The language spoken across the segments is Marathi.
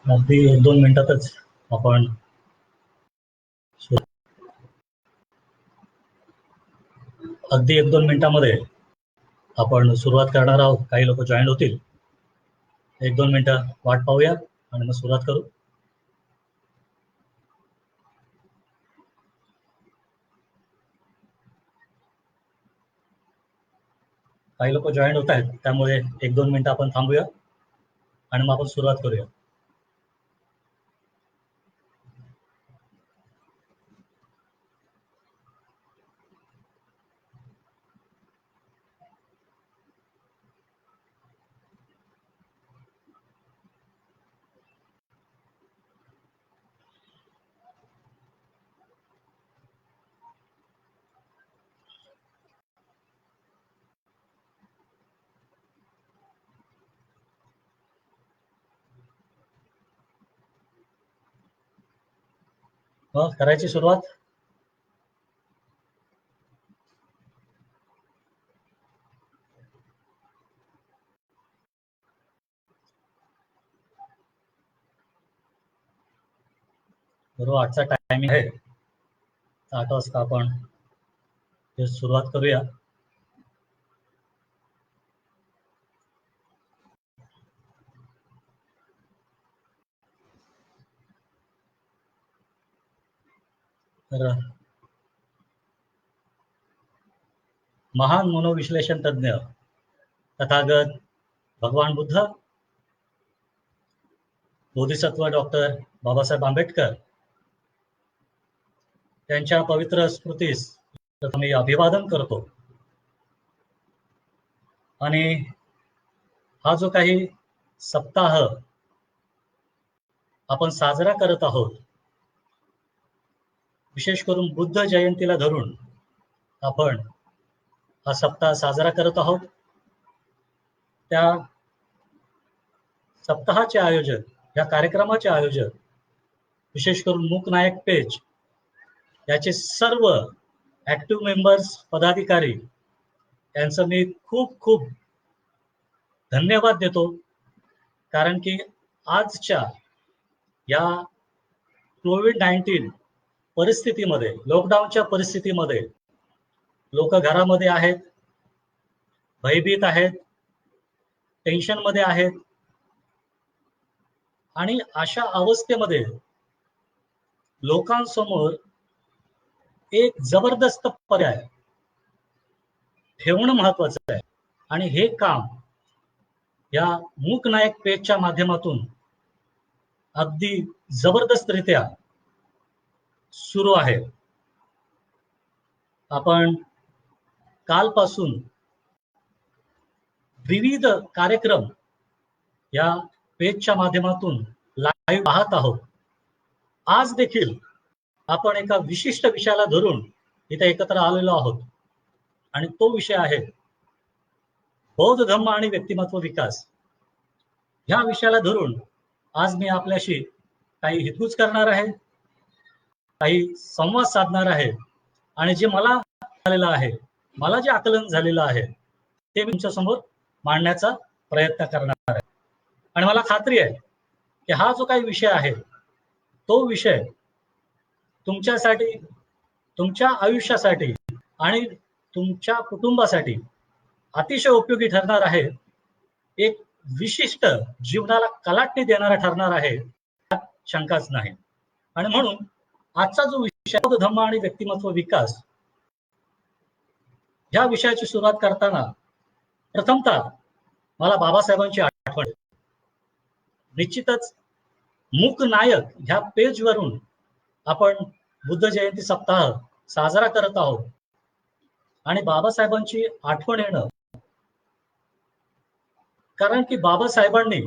अगदी 1-2 मिनिटातच आपण अगदी 1-2 मिनिटामध्ये आपण सुरुवात करणार आहोत. काही लोक जॉईन होतील. 1-2 मिनिटं वाट पाहूया आणि मग सुरुवात करू. काही लोक जॉईन होत आहेत, त्यामुळे 1-2 मिनिटं आपण थांबूया आणि मग आपण सुरुवात करूया. मग करायची सुरुवात. बरोबर 8चा टायमिंग आहे. 8 वाजता आपण सुरुवात करूया. तर महान मनोविश्लेषण तज्ञ तथागत भगवान बुद्ध, बोधिसत्व डॉक्टर बाबासाहेब आंबेडकर त्यांच्या पवित्र स्मृतीस मी अभिवादन करतो. आणि हा जो काही सप्ताह आपण साजरा करत आहोत, विशेष करून बुद्ध जयंतीला धरून आपण हा सप्ताह साजरा करत आहोत. त्या सप्ताहाचे आयोजक, या कार्यक्रमाचे आयोजक, विशेष करून मूक नायक पेज याचे सर्व ऍक्टिव्ह मेंबर्स, पदाधिकारी यांचं मी खूप खूप धन्यवाद देतो. कारण की आजच्या या कोविड-19 परिस्थितीमध्ये, लॉकडाऊनच्या परिस्थितीमध्ये लोक घरामध्ये आहेत, भयभीत आहेत, टेन्शन मध्ये आहेत. आणि अशा अवस्थेमध्ये लोकांसमोर एक जबरदस्त पर्याय ठेवणं महत्वाचं आहे. आणि हे काम या मूक नायक पेजच्या माध्यमातून अगदी जबरदस्तरित्या सुरू आहे. आपण कालपासून विविध कार्यक्रम या पेजच्या माध्यमातून लाईव्ह पाहत आहोत. आज देखील आपण एका विशिष्ट विषयाला धरून इथे एकत्र आलेलो आहोत आणि तो विषय आहे बौद्ध धम्म आणि व्यक्तिमत्व विकास. ह्या विषयाला धरून आज मी आपल्याशी काही हितगुज करणार आहे, काही संवाद साधणार आहे आणि जे मला झालेलं आहे, मला जे आकलन झालेलं आहे ते मी तुमच्या समोर मांडण्याचा प्रयत्न करणार आहे. आणि मला खात्री आहे की हा जो काही विषय आहे तो विषय तुमच्यासाठी, तुमच्या आयुष्यासाठी आणि तुमच्या कुटुंबासाठी अतिशय उपयोगी ठरणार आहे. एक विशिष्ट जीवनाला कलाटणी देणारा ठरणार आहे, यात शंकाच नाही. आणि म्हणून आजचा जो विषय बौद्ध धम्म आणि व्यक्तिमत्व विकास, ह्या विषयाची सुरुवात करताना प्रथमतः मला बाबासाहेबांची आठवण. निश्चितच मूक नायक ह्या पेजवरून आपण बुद्ध जयंती सप्ताह साजरा करत आहोत आणि बाबासाहेबांची आठवण येणं, कारण की बाबासाहेबांनी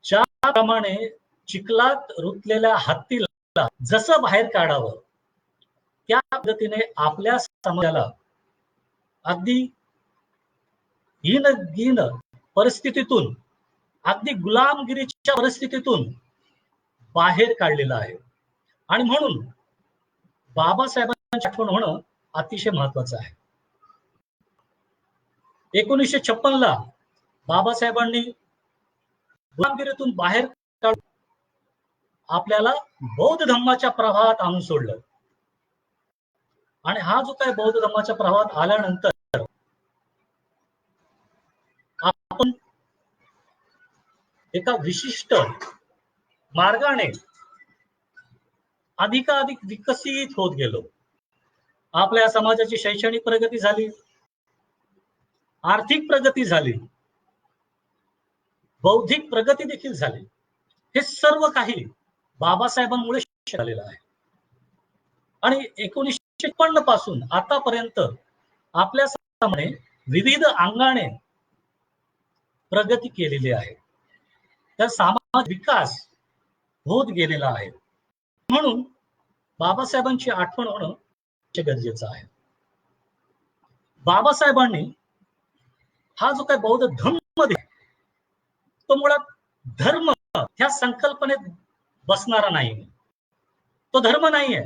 ज्याप्रमाणे चिखलात रुतलेल्या हत्तीला जसं बाहेर काढावं त्या पद्धतीने आपल्या समाजाला अगदी हीन परिस्थितीतून, अगदी गुलामगिरीच्या परिस्थितीतून बाहेर काढलेलं आहे. आणि म्हणून बाबासाहेबांची आठवण होणं अतिशय महत्वाचं आहे. 1956 ला बाबासाहेबांनी गुलामगिरीतून बाहेर काढून आपल्याला बौद्ध धर्माच्या प्रवाहात आणून सोडलं. आणि हा जो काही बौद्ध धर्माच्या प्रवाहात आल्यानंतर आपण एका विशिष्ट मार्गाने अधिकाधिक विकसित होत गेलो. आपल्या समाजाची शैक्षणिक प्रगती झाली, आर्थिक प्रगती झाली, बौद्धिक प्रगती देखील झाली. हे सर्व काही बाबासाहेबांमुळे शक्य झालेलं आहे. आणि 1956 पासून आतापर्यंत आपल्या समाजाने विविध अंगाने प्रगती केलेली आहे. तर सामाजिक विकास होत गेलेला आहे. म्हणून बाबासाहेबांची आठवण होणं गरजेचं आहे. बाबासाहेबांनी हा जो काही बौद्ध धर्म तो मुळात धर्म ह्या संकल्पनेत बसणारा नाही. तो धर्म नाहीये,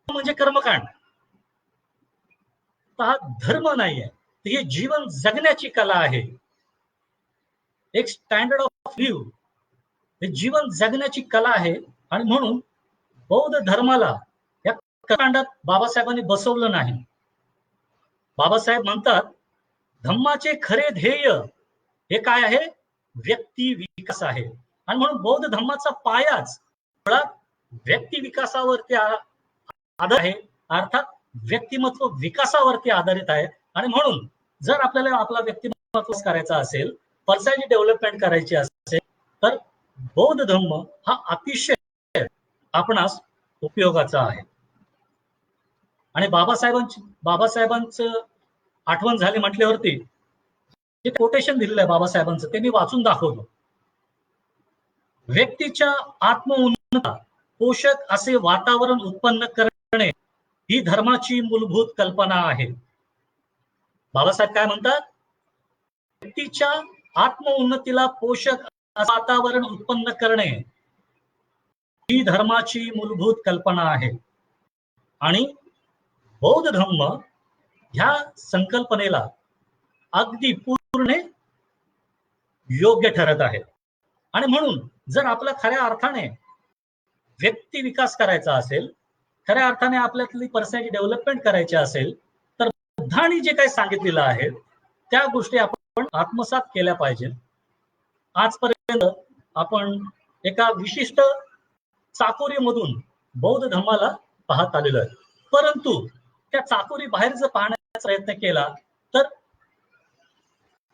म्हणजे कर्मकांड. हा धर्म नाहीये, हे जीवन जगण्याची कला आहे. एक स्टँडर्ड ऑफ व्ह्यू, हे जीवन जगण्याची कला आहे. आणि म्हणून बौद्ध धर्माला या कर्मकांडात बाबासाहेबांनी बसवलं नाही. बाबासाहेब म्हणतात धम्माचे खरे ध्येय हे काय आहे? व्यक्ती विकास आहे. आणि म्हणून बौद्ध धर्माचा पायाच मुळात व्यक्ती विकासावरती आधारित आहे, अर्थात व्यक्तिमत्व विकासावरती आधारित आहे. आणि म्हणून जर आपल्याला आपला व्यक्तिमत्व करायचा असेल, पर्सनॅलिटी डेव्हलपमेंट करायची असेल, तर बौद्ध धर्म हा अतिशय आपणास उपयोगाचा आहे. आणि बाबासाहेबांचं आठवण झाली म्हटल्यावरती जे कोटेशन दिलेलं आहे बाबासाहेबांचं, ते मी वाचून दाखवतो. व्यक्तीच्या आत्मउन्नतीला पोषक असे वातावरण उत्पन्न करणे ही धर्माची मूलभूत कल्पना आहे. बाबासाहेब काय म्हणतात? व्यक्तीच्या आत्मउन्नतीला पोषक असे वातावरण उत्पन्न करणे ही धर्माची मूलभूत कल्पना आहे. आणि बौद्ध धर्म ह्या संकल्पनेला अगदी पूर्ण योग्य ठरत आहे. आणि म्हणून जर आपला खऱ्या अर्थाने व्यक्ती विकास करायचा असेल, खऱ्या अर्थाने आपल्यातली पर्सनॅलिटी डेव्हलपमेंट करायची असेल, तर बुद्धांनी जे काही सांगितलेलं आहे त्या गोष्टी आपण आत्मसात केल्या पाहिजे. आजपर्यंत आपण एका विशिष्ट चाकोरीमधून बौद्ध धर्माला पाहत आलेलो आहे. परंतु त्या चाकोरी बाहेर जर पाहण्याचा प्रयत्न केला तर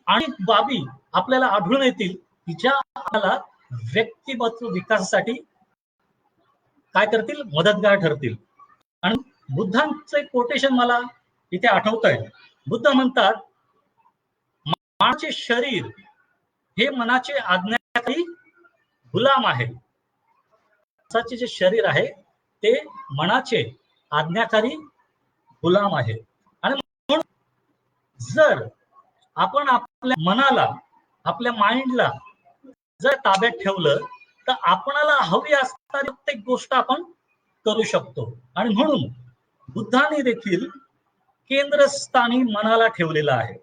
अनेक बाबी आपल्याला आढळून येतील की ज्या आपल्याला व्यक्तिमत्व विकासासाठी काय करतील? मदतगार ठरतील. आणि बुद्धांचं एक कोटेशन मला इथे आठवत आहे. बुद्ध म्हणतात मानवाचे शरीर हे मनाचे आज्ञाकारी गुलाम आहे. माणसाचे जे शरीर आहे ते मनाचे आज्ञाकारी गुलाम आहे. आणि म्हणून जर आपण आपल्या मनाला, आपल्या माइंडला जर ताब्यात ठेवलं तर आपणाला हवी असणारी प्रत्येक गोष्ट आपण करू शकतो. आणि म्हणून बुद्धाने देखील केंद्रस्थानी मनाला ठेवलेलं आहे.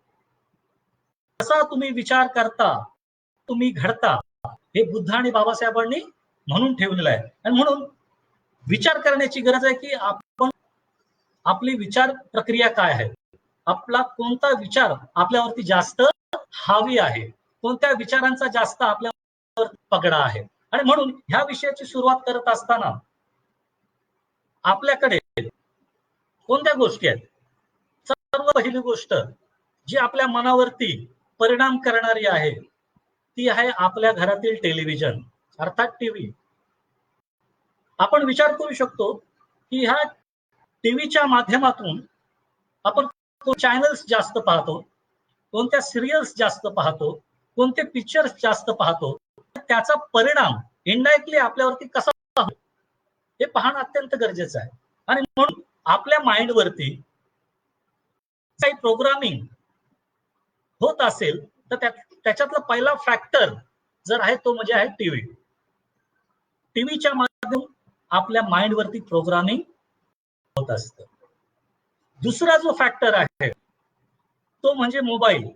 कसा तुम्ही विचार करता तुम्ही घडता, हे बुद्ध आणि बाबासाहेबांनी म्हणून ठेवलेलं आहे. आणि म्हणून विचार करण्याची गरज आहे की आपण आपली विचार प्रक्रिया काय आहे, आपला कोणता विचार आपल्यावरती जास्त हावी आहे, कोणत्या विचारांचा जास्त आपल्यावर पगडा आहे. आणि म्हणून ह्या विषयाची सुरुवात करत असताना आपल्याकडे कोणत्या गोष्टी आहेत? सर्व पहिली गोष्ट जी आपल्या मनावरती परिणाम करणारी आहे ती आहे आपल्या घरातील टेलिव्हिजन, अर्थात टीव्ही. आपण विचार करू शकतो की ह्या टीव्हीच्या माध्यमातून आपण चॅनल्स जास्त पाहतो, कोणत्या सिरियल्स जास्त पाहतो, कोणते पिक्चर्स जास्त पाहतो, त्याचा परिणाम इनडायरेक्टली आपल्यावरती कसा होतो हे पाहणं अत्यंत गरजेचं आहे. आणि म्हणून आपल्या माइंडवरती काही प्रोग्रामिंग होत असेल तर त्याच्यातला पहिला फॅक्टर जर आहे तो म्हणजे आहे टीव्ही. टीव्हीच्या माध्यमातून आपल्या माइंडवरती प्रोग्रामिंग होत असतं. दुसरा जो फॅक्टर आहे तो म्हणजे मोबाईल.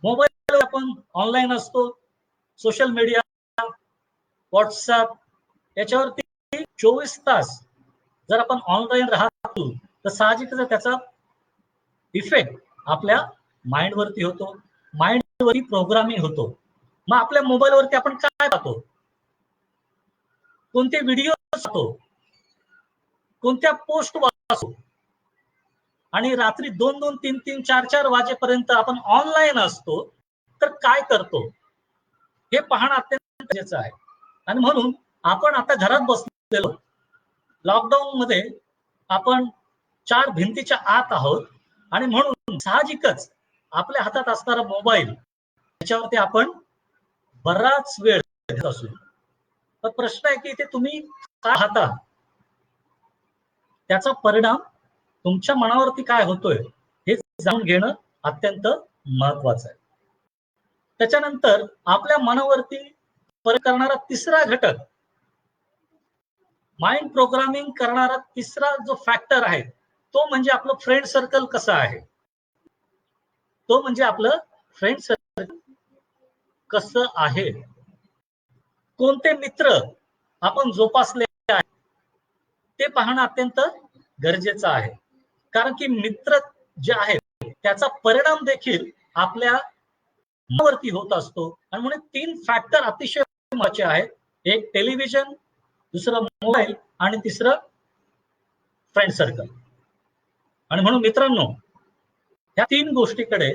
मोबाईल आपण ऑनलाईन असतो, सोशल मीडिया, व्हॉट्सअप याच्यावरती 24 तास जर आपण ऑनलाईन राहतो तर साहजिकच त्याचा इफेक्ट आपल्या माइंडवरती होतो, माइंडवरती प्रोग्रामिंग होतो. मग आपल्या मोबाईलवरती आपण काय पाहतो, कोणते व्हिडिओ पाहतो, कोणत्या पोस्ट वाचतो, आणि रात्री 2-2, 3-3, 4-4 वाजेपर्यंत आपण ऑनलाईन असतो, तर काय करतो हे पाहणं अत्यंत गरजेचं आहे. आणि म्हणून आपण आता घरात बसलेलो, लॉकडाऊन मध्ये आपण 4 भिंतीच्या आत आहोत, आणि म्हणून साहजिकच आपल्या हातात असणारा मोबाईल त्याच्यावरती आपण बराच वेळ देत असू. पण प्रश्न आहे की इथे तुम्ही काय पाहता, त्याचा परिणाम तुमच्या मनावरती काय होतोय हे जाणून घेणं अत्यंत महत्वाचं आहे. त्याच्यानंतर आपल्या मनावरती परिणाम करणारा तिसरा घटक, माइंड प्रोग्रामिंग करणारा तिसरा जो फॅक्टर आहे तो म्हणजे आपलं फ्रेंड सर्कल कसं आहे. तो म्हणजे आपलं फ्रेंड सर्कल कसं आहे, कोणते मित्र आपण जोपासले आहेत ते पाहणं अत्यंत गरजेचं आहे. कारण की मित्र जे आहेत त्याचा परिणाम देखील आपल्या मनावरती होत असतो. आणि म्हणून 3 फॅक्टर अतिशय महत्त्वाचे आहेत. एक टेलिव्हिजन, दुसरं मोबाईल, आणि तिसरं फ्रेंड सर्कल. आणि म्हणून मित्रांनो, या 3 गोष्टीकडे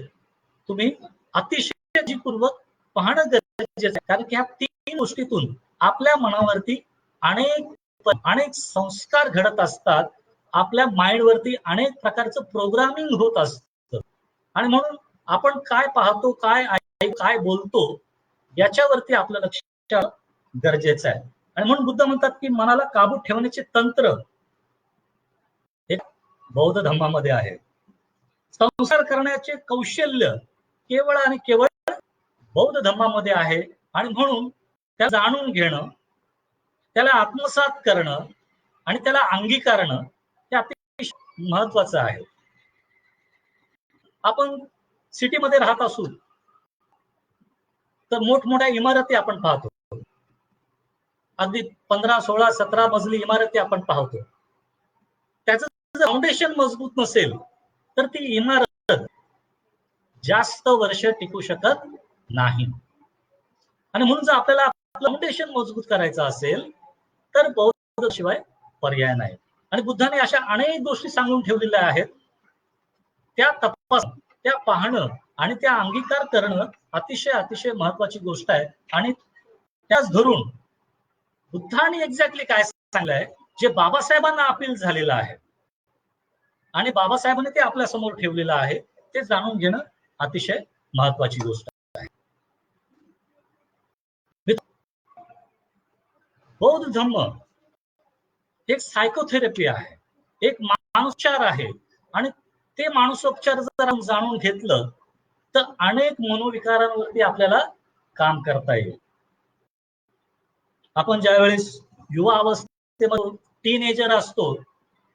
तुम्ही अतिशय काळजीपूर्वक पाहणं गरजेचं आहे. कारण की ह्या 3 गोष्टीतून आपल्या मनावरती अनेक संस्कार घडत असतात, आपल्या माइंडवरती अनेक प्रकारचं प्रोग्रामिंग होत असतं. आणि म्हणून आपण काय पाहतो, काय बोलतो याच्यावरती आपलं लक्ष गरजेचं आहे. आणि म्हणून बुद्ध म्हणतात की मनाला काबूत ठेवण्याचे तंत्र हे बौद्ध धर्मामध्ये आहे. संसार करण्याचे कौशल्य केवळ आणि केवळ बौद्ध धर्मामध्ये आहे. आणि म्हणून त्याला जाणून घेणं, त्याला आत्मसात करणं आणि त्याला अंगीकारणं हे अतिशय महत्वाचं आहे. आपण सिटीमध्ये राहत असू तर मोठमोठ्या इमारती आपण पाहतो, अगदी 15, 16, 17 मजली इमारती आपण पाहतो. त्याचं फाउंडेशन मजबूत नसेल तर ती इमारत जास्त वर्ष टिकू शकत नाही. आणि म्हणून जर आपल्याला फाउंडेशन मजबूत करायचं असेल तर बौद्ध शिवाय पर्याय नाही. आणि बुद्धाने अशा अनेक गोष्टी सांगून ठेवलेल्या आहेत, त्या तपास, त्या पाहणं आणि त्या अंगीकार करणं अतिशय महत्वाची गोष्ट आहे. आणि त्याच धरून बुद्धाने एक्झॅक्टली काय सांगितलंय जे बाबासाहेबांना अपील झालेलं आहे आणि बाबासाहेबांनी ते आपल्या समोर ठेवलेलं आहे, ते जाणून घेणं अतिशय महत्वाची गोष्ट आहे. बौद्ध धर्म एक सायकोथेरपी आहे, एक मानसोपचार आहे. आणि ते मानसोपचार जर आपण जाणून घेतलं तर अनेक मनोविकारांवरती आपल्याला काम करता येईल. आपण ज्यावेळेस युवा अवस्थेमध्ये टीनेजर असतो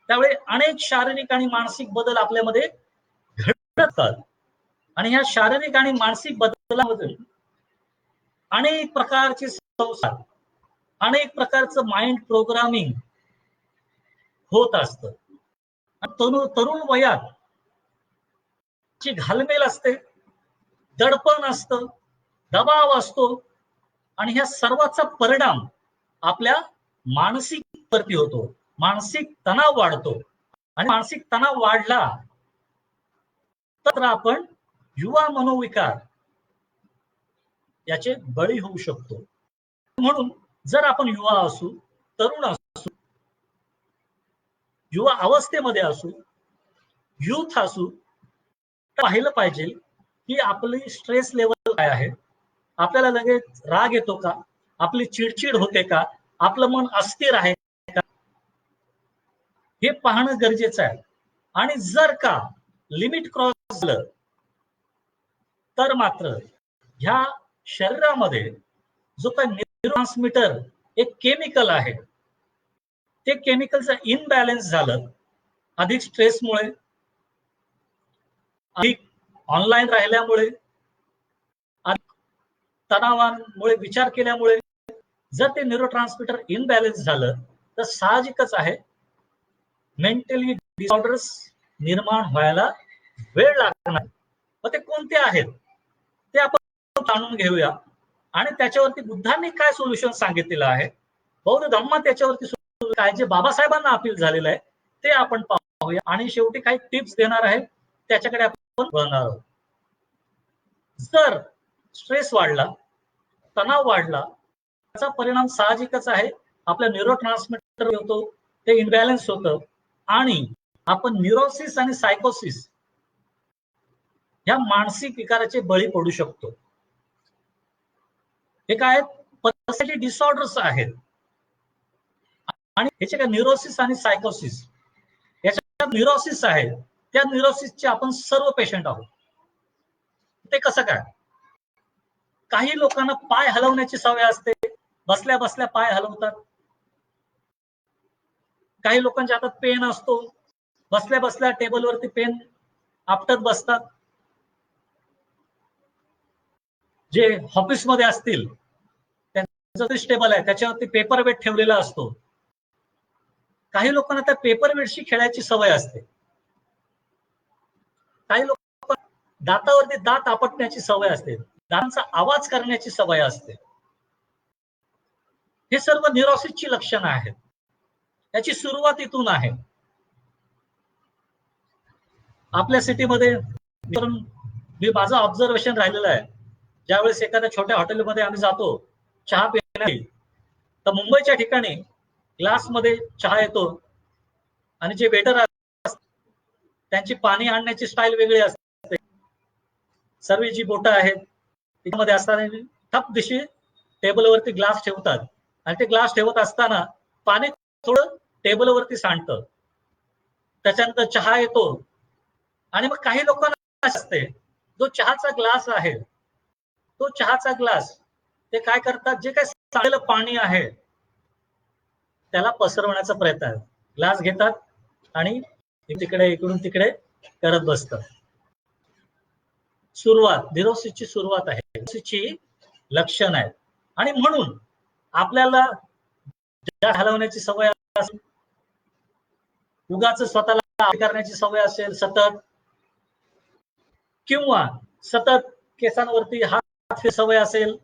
त्यावेळी अनेक शारीरिक आणि मानसिक बदल आपल्यामध्ये घडतात. आणि ह्या शारीरिक आणि मानसिक बदलामध्ये अनेक प्रकारचे संस्कार, अनेक प्रकारचं माइंड प्रोग्रामिंग होत असतं. तरुण वयात जी घालमेल असते, दडपण असतं, दबाव असतो, आणि ह्या सर्वाचा परिणाम आपल्या मानसिक वरती होतो. मानसिक तणाव वाढतो. आणि मानसिक तणाव वाढला तर आपण युवा मनोविकार याचे बळी होऊ शकतो. म्हणून जर आपण युवा असू, तरुण असू, युवा अवस्थेमध्ये असू, युथ असू, तर पाहिलं पाहिजे की आपली स्ट्रेस लेवल काय आहे, आपल्याला लगेच राग येतो का, आपली चिडचिड होते का, आपलं मन अस्थिर आहे का, हे पाहणं गरजेचं आहे. आणि जर का लिमिट क्रॉस झालं तर मात्र ह्या शरीरामध्ये जो काही न्यूरोट्रान्समीटर एक केमिकल आहे, ते केमिकलचं इनबॅलन्स झालं, अधिक स्ट्रेसमुळे, अधिक ऑनलाईन राहिल्यामुळे, तणावामुळे, विचार केल्यामुळे जर ते न्यूरोट्रान्समीटर इनबॅलन्स झालं तर साहजिकच आहे मेंटली डिसऑर्डर्स निर्माण व्हायला वेळ लागणार. मग ते कोणते आहेत ते आपण जाणून घेऊया आणि त्याच्यावरती बुद्धांनी काय सोल्युशन सांगितलेलं आहे, बौद्ध धम्मात त्याच्यावरती काय जे बाबासाहेबांना अपील झालेलं आहे ते आपण पाहूया आणि शेवटी काही टिप्स देणार आहे त्याच्याकडे आपण बघणार आहोत. जर स्ट्रेस वाढला, तणाव वाढला, त्याचा परिणाम साहजिकच आहे आपल्या न्यूरोट्रान्समीटर होतो, ते इनबॅलन्स होतं आणि आपण न्यूरोसिस आणि सायकोसिस ह्या मानसिक विकाराचे बळी पडू शकतो. हे काय पर्सनॅलिटी डिसऑर्डर्स आहेत आणि ह्याचे काय न्यूरोसिस आणि सायकोसिस, याच्यात न्यूरोसिस आहे, त्या न्यूरोसिसचे आपण सर्व पेशंट आहोत. ते कसं काय? काही लोकांना पाय हलवण्याची सवय असते, बसल्या बसल्या पाय हलवतात. काही लोकांच्या हातात पेन असतो, बसल्या बसल्या टेबलवरती पेन आपटत बसतात. जे ऑफिसमध्ये असतील त्यांचं टेबल आहे त्याच्यावरती पेपर वेट ठेवलेला असतो. काही लोकांना त्या पेपर वेटशी खेळायची सवय असते. काही लोक दातावरती दात आपटण्याची सवय असते, दातांचा आवाज करण्याची सवय असते. हे सर्व न्यूरोसिसची लक्षणं आहेत. याची सुरुवात इथून आहे. आपल्या सिटीमध्ये मी माझं ऑब्झर्वेशन राहिलेलं आहे, ज्यावेळेस एखाद्या छोट्या हॉटेलमध्ये आम्ही जातो चहा पिण्यासाठी, तर मुंबईच्या ठिकाणी ग्लासमध्ये चहा येतो आणि जे वेटर असतात त्यांची पाणी आणण्याची स्टाईल वेगळी असते. सर्व जी बोटं आहेत त्यामध्ये असताना ठप दिशी टेबलवरती ग्लास ठेवतात आणि ते ग्लास ठेवत असताना पाणी थोडं टेबलवरती सांडतं. त्याच्यानंतर चहा येतो आणि मग काही लोकांना असते जो चहाचा ग्लास आहे, तो चहाचा ग्लास ते काय करतात, जे काही सांडलेलं पाणी आहे त्याला पसरवण्याचा प्रयत्न आहे. ग्लास घेतात आणि तिकडे इकडून तिकडे करत बसतात. सुरुवात न्यूरोसिसची सुरुवात आहे, न्यूरोसिसची लक्षण आहेत. आणि म्हणून आपल्याला हलवण्याची सवय असेल, उगाच स्वतःला करण्याची सवय असेल सतत, किंवा सतत केसांवरती हात सवय असेल,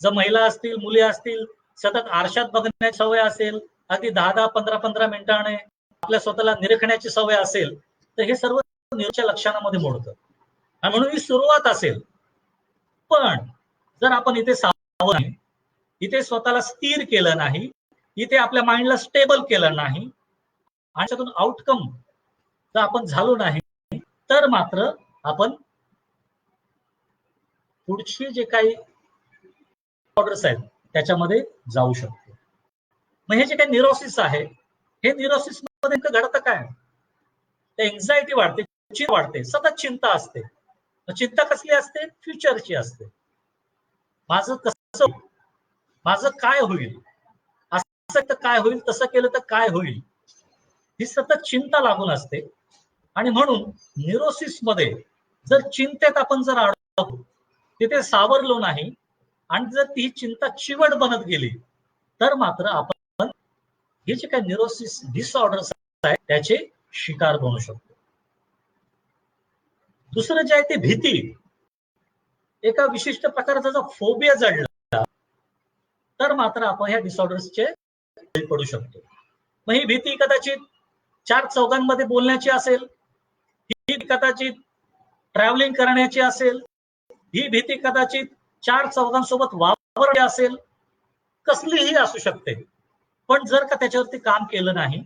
जर महिला असतील, मुली असतील, सतत आरशात बघण्याची सवय असेल, अगदी 10-10, 15-15 मिनिटाने आपल्या स्वतःला निरखण्याची सवय असेल, तर हे सर्व न्यूरोच्या लक्षणामध्ये मोडतं. आणि म्हणून ही सुरुवात असेल. पण जर आपण इथे सावध नाही, इथे स्वतःला स्थिर केलं नाही, इथे आपल्या माइंडला स्टेबल केलं नाही आणि त्यातून आउटकम जर आपण झालो नाही, तर मात्र आपण पुढची जे काही ऑर्डर्स आहेत त्याच्यामध्ये जाऊ शकतो. मग हे जे काही न्यूरोसिस आहे, हे न्यूरोसिस मध्ये घडतं काय? एन्झायटी वाढते, चिंता वाढते, सतत चिंता असते. चिंता कसली असते? फ्युचरची असते. माझं कसं, माझं काय होईल, असं तर काय होईल, तसं केलं तर काय होईल, ही सतत चिंता लागून असते. आणि म्हणून न्यूरोसिस मध्ये जर चिंतेत आपण जर अडकलो, तिथे सावरलो नाही आणि जर ती चिंता चिवट बनत गेली, तर मात्र आपण हे जे काही न्यूरोसिस डिसऑर्डर्स आहेत त्याचे शिकार बनू शकतो. दुसरं जे आहे ते भीती. एका विशिष्ट प्रकारचा जर फोबिया जडला तर मात्र आपण ह्या डिसऑर्डर्सचे बळी पडू शकतो. मग ही भीती कदाचित 4 चौघांमध्ये बोलण्याची असेल, ही कदाचित ट्रॅव्हलिंग करण्याची असेल, ही भीती कदाचित 4 चौघांसोबत वावरण्याची असेल, कसलीही असू शकते. पण जर का त्याच्यावरती काम केलं नाही,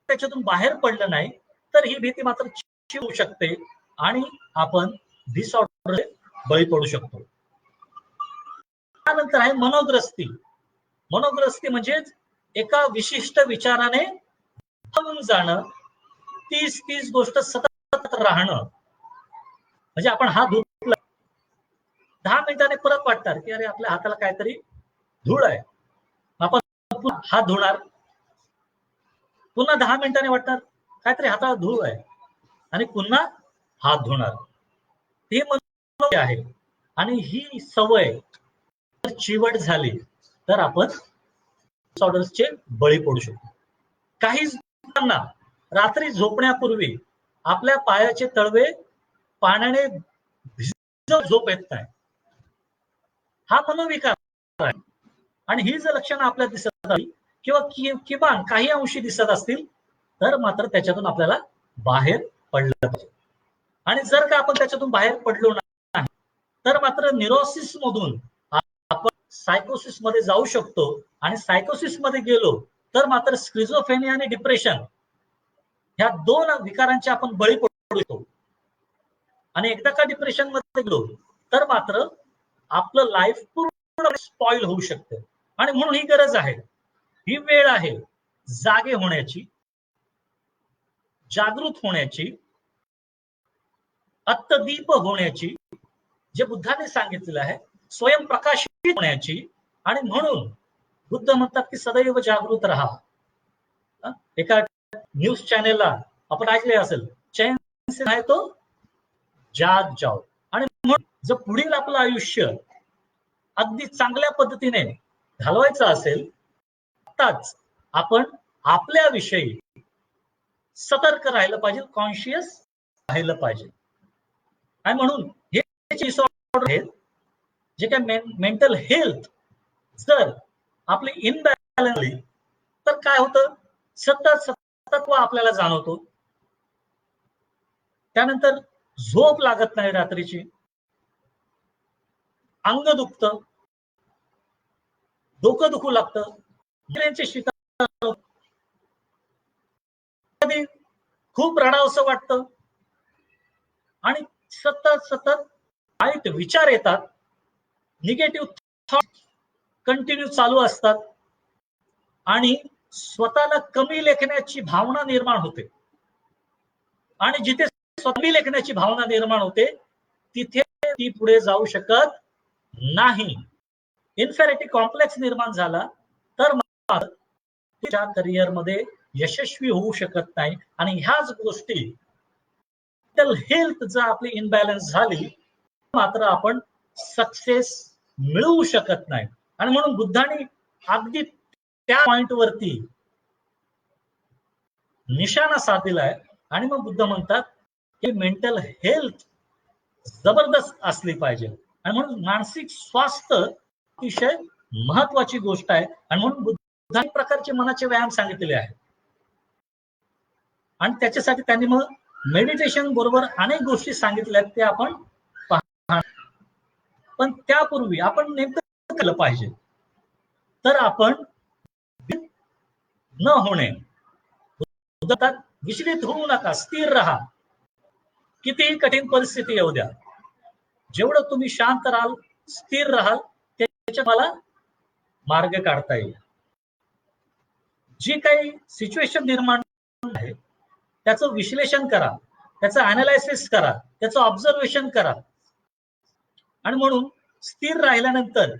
त्याच्यातून बाहेर पडलं नाही, तर ही भीती मात्र होऊ शकते आणि आपण डिसऑर्डर बळी पडू शकतो. त्यानंतर आहे मनोग्रस्ती. मनोग्रस्ती म्हणजे एका विशिष्ट विचाराने थांबून जाणं, तीच गोष्ट सतत राहणं. म्हणजे आपण हात धुतला, 10 मिनिटांनी परत वाटतात की अरे आपल्या हाताला काहीतरी धूळ आहे, आपण हात धुणार, पुन्हा 10 मिनिटांनी वाटतात काहीतरी हाताला धूळ आहे आणि पुन्हा हात धुणार. हे मनोग्रस्ती आहे. आणि ही सवय जर चिवट झाली तर आपण डिसऑर्डर्सचे बळी पडू शकतो. काही जणांना रात्री झोपण्यापूर्वी आपल्या पायाचे तळवे पाण्याने भिजवून झोप येत नाही. हा मनोविकार आहे. आणि ही जर लक्षणं आपल्याला दिसत आली किंवा किमान काही अंशी दिसत असतील तर मात्र त्याच्यातून आपल्याला बाहेर पडलं पाहिजे. आणि जर का आपण त्याच्यातून बाहेर पडलो नाही तर मात्र न्यूरोसिस मधून आपण सायकोसिस मध्ये जाऊ शकतो. आणि सायकोसिस मध्ये गेलो तर मात्र स्किझोफ्रेनिया आणि डिप्रेशन ह्या दोन विकारांचे आपण बळी पडू शकतो. आणि एकदा का डिप्रेशन मध्ये गेलो तर मात्र आपलं लाईफ पूर्ण स्पॉइल होऊ शकते. आणि म्हणून ही गरज आहे, ही वेळ आहे जागे होण्याची, जागृत होण्याची, अत्तदीप होण्याची, जे बुद्धाने सांगितलेलं आहे, स्वयंप्रकाशित होण्याची. आणि म्हणून बुद्ध म्हणतात की सदैव जागृत राहा. एका न्यूज चॅनेलला आपण ऐकले असेल, चैन से आहे तो जाग जाओ. आणि म्हणून जर पुढील आपलं आयुष्य अगदी चांगल्या पद्धतीने घालवायचं असेल आताच आपण आपल्याविषयी सतर्क राहिलं पाहिजे, कॉन्शियस राहिलं पाहिजे. आणि म्हणून हे डिसऑर्डर आहेत जे काय मेंटल हेल्थ जर आपली इनबॅलन्स झाली तर काय होतं, सतत आपल्याला जाणवतो. त्यानंतर झोप लागत नाही रात्रीची, अंग दुखतं, डोकं दुखू लागतं, मिग्रेनचे शिकार, कधी खूप रडावंसं वाटतं आणि सतत वाईट विचार येतात, निगेटिव्ह थॉट कंटिन्यू चालू असतात आणि स्वतःला कमी लेखण्याची भावना निर्माण होते. आणि जिथे कमी लेखण्याची भावना निर्माण होते तिथे ती पुढे जाऊ शकत नाही. इन्फेरिटी कॉम्प्लेक्स निर्माण झाला तर तुझ्या करिअर मध्ये यशस्वी होऊ शकत नाही. आणि ह्याच गोष्टी मेंटल हेल्थ जर आपली इनबॅलन्स झाली मात्र आपण सक्सेस मिळवू शकत नाही. आणि म्हणून बुद्धाने अगदी त्या पॉइंट वरती निशाणा साधलेला आहे. आणि मग बुद्ध म्हणतात की मेंटल हेल्थ जबरदस्त असली पाहिजे. आणि म्हणून मानसिक स्वास्थ्य अतिशय महत्वाची गोष्ट आहे. आणि म्हणून बुद्धाने प्रकारचे मनाचे व्यायाम सांगितलेले आहेत. आणि त्याच्यासाठी त्यांनी मग मेडिटेशन बरोबर अनेक गोष्टी सांगितल्या आहेत, ते आपण पाहणार. पण त्यापूर्वी आपण नेमकं केलं पाहिजे तर आपण न होणे, विचलित होऊ नका, स्थिर राहा. कितीही कठीण परिस्थिती येऊ द्या, जेवढं तुम्ही शांत राहाल, स्थिर राहाल, त्याच्या मला मार्ग काढता येईल. जी काही सिच्युएशन निर्माण आहे त्याचं विश्लेषण करा, त्याचं अनालायसिस करा, त्याचं ऑब्झर्वेशन करा. आणि म्हणून स्थिर राहिल्यानंतर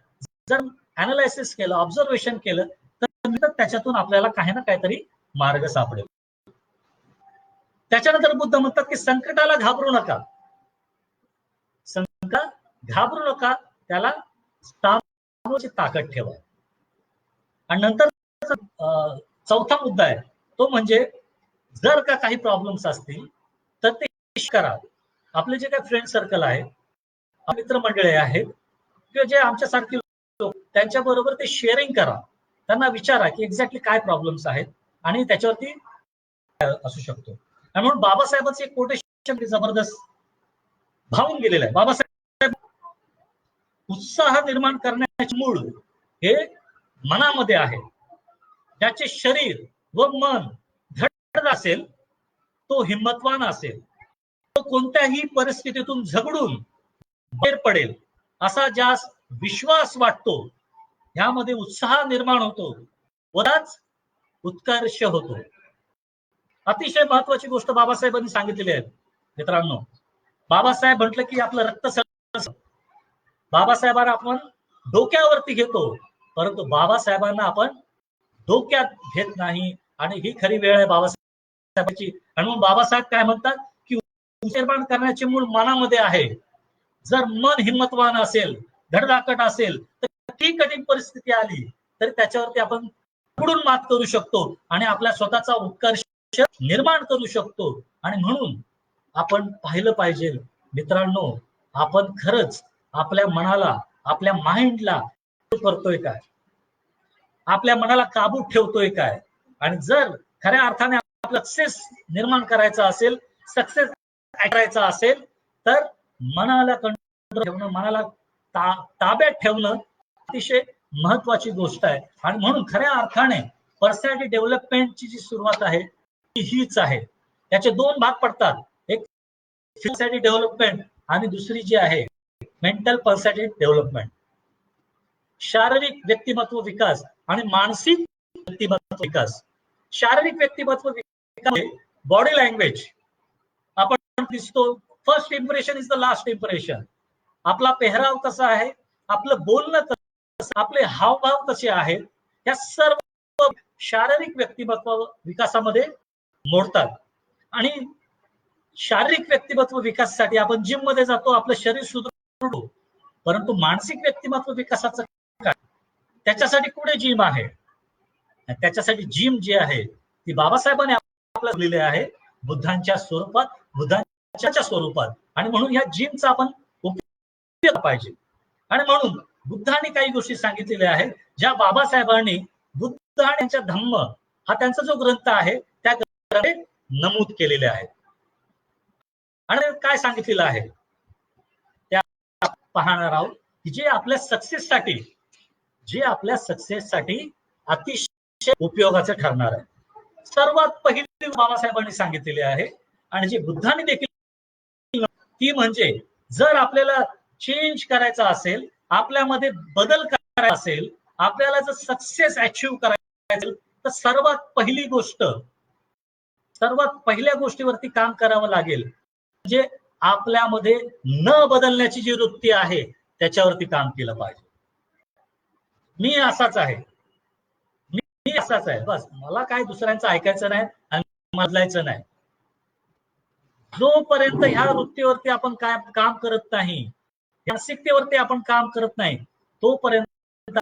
जर अनालायसिस केलं, ऑब्झर्वेशन केलं तर त्याच्यातून आपल्याला काही ना काहीतरी मार्ग सापडेल. त्याच्यानंतर बुद्ध म्हणतात की संकटाला घाबरू नका, घाबरू नका, त्याला सामोरची ताकद ठेवा. आणि नंतर चौथा मुद्दा आहे तो म्हणजे जर का काही प्रॉब्लेम्स असतील तर ते करा. आपले जे काही फ्रेंड सर्कल आहे, मित्रमंडळी आहेत किंवा जे आमच्यासारखे लोक, त्यांच्या बरोबर ते शेअरिंग करा. त्यांना विचारा की एक्झॅक्टली काय प्रॉब्लेम्स आहेत आणि त्याच्यावरती असू शकतो. आणि म्हणून बाबासाहेबांचे एक कोटेशन जबरदस्त भावून गेलेलं आहे. बाबासाहेब उत्साह निर्माण करण्याचे मूळ हे मनामध्ये आहे. ज्याचे शरीर व मन धड असेल तो हिम्मतवान असेल, तो कोणत्याही परिस्थितीतून झगडून बाहेर पडेल असा ज्यास विश्वास वाटतो, ह्यामध्ये उत्साह निर्माण होतो, वरच उत्कर्ष होतो. अतिशय महत्वाची गोष्ट बाबासाहेबांनी सांगितलेली आहे मित्रांनो. बाबासाहेब म्हटलं की आपलं रक्त, बाबासाहेबांना आपण डोक्यावरती घेतो परंतु बाबासाहेबांना आपण डोक्यात घेत नाही. आणि ही खरी वेळ आहे बाबासाहेबांची. आणि मग बाबासाहेब काय म्हणतात की निर्माण करण्याचे मूळ मनामध्ये आहे. जर मन हिंमतवान असेल, धडधाकट असेल, तर किती कठीण परिस्थिती आली तरी त्याच्यावरती आपण पुढून मात करू शकतो आणि आपल्या स्वतःचा उत्कर्ष निर्माण करू शकतो. आणि म्हणून आपण पाहिलं पाहिजे मित्रांनो, आपण खरंच आपल्या मनाला, आपल्या माइंडला करतोय काय, आपल्या मनाला काबूत ठेवतोय काय. आणि जर खऱ्या अर्थाने आपला सक्सेस निर्माण करायचा असेल, सक्सेस करायचा असेल, तर मनाला कंट्रोल ठेवणं, मनाला ताब्यात ठेवणं अतिशय महत्वाची गोष्ट आहे. आणि म्हणून खऱ्या अर्थाने पर्सनॅलिटी डेव्हलपमेंटची जी सुरुवात आहे ती हीच आहे. त्याचे दोन भाग पडतात, एक पर्सनॅलिटी डेव्हलपमेंट आणि दुसरी जी आहे मेंटल पर्सनॅलिटी डेव्हलपमेंट. शारीरिक व्यक्तिमत्व विकास आणि मानसिक व्यक्तिमत्व विकास. शारीरिक व्यक्तिमत्व विकास बॉडी लँग्वेज, आपण दिसतो, first impression is the last impression. आपला पेहराव कसा आहे, आपलं बोलणं कसं, आपले हावभाव कसे आहेत, या सर्व शारीरिक व्यक्तिमत्व विकासामध्ये मोडतात. आणि शारीरिक व्यक्तिमत्व विकासासाठी आपण जिम मध्ये जातो, आपलं शरीर सुदृढ, परंतु मानसिक व्यक्तिमत्व विकासाचं काय, त्याच्यासाठी कुठे जिम आहे. त्याच्यासाठी जिम जी आहे ती बाबासाहेबांनी आपल्याला दिलेली आहे, बुद्धांच्या स्वरूपात, बुद्धांच्या स्वरूपात. आणि म्हणून या जिमचा आपण उपयोग पाहिजे. आणि म्हणून बुद्धांनी काही गोष्टी सांगितलेल्या आहेत ज्या बाबासाहेबांनी बुद्ध आणि त्यांच्या धम्म हा त्यांचा जो ग्रंथ आहे त्या ग्रंथामध्ये नमूद केलेले आहेत. आणि काय सांगितलेलं आहे त्या पाहणार आहोत की जे आपल्या सक्सेससाठी अतिशय उपयोगाचं ठरणार आहे. सर्वात पहिली बाबासाहेबांनी सांगितलेले आहे आणि जे बुद्धांनी देखील, ती म्हणजे जर आपल्याला चेंज करायचा असेल, आपल्यामध्ये बदल करायचा असेल, आपल्याला जर सक्सेस अचीव्ह करायचं असेल, तर सर्वात पहिल्या गोष्टीवरती काम करावं लागेल, म्हणजे आपल्यामध्ये न बदलण्याची जी वृत्ती आहे त्याच्यावरती काम केलं पाहिजे. मी असाच आहे, मी असाच आहे, बस मला काय दुसऱ्यांचं ऐकायचं नाही आणि बदलायचं नाही. जोपर्यंत ह्या वृत्तीवरती आपण काय काम करत नाही, मानसिकतेवरती आपण काम करत नाही, तोपर्यंत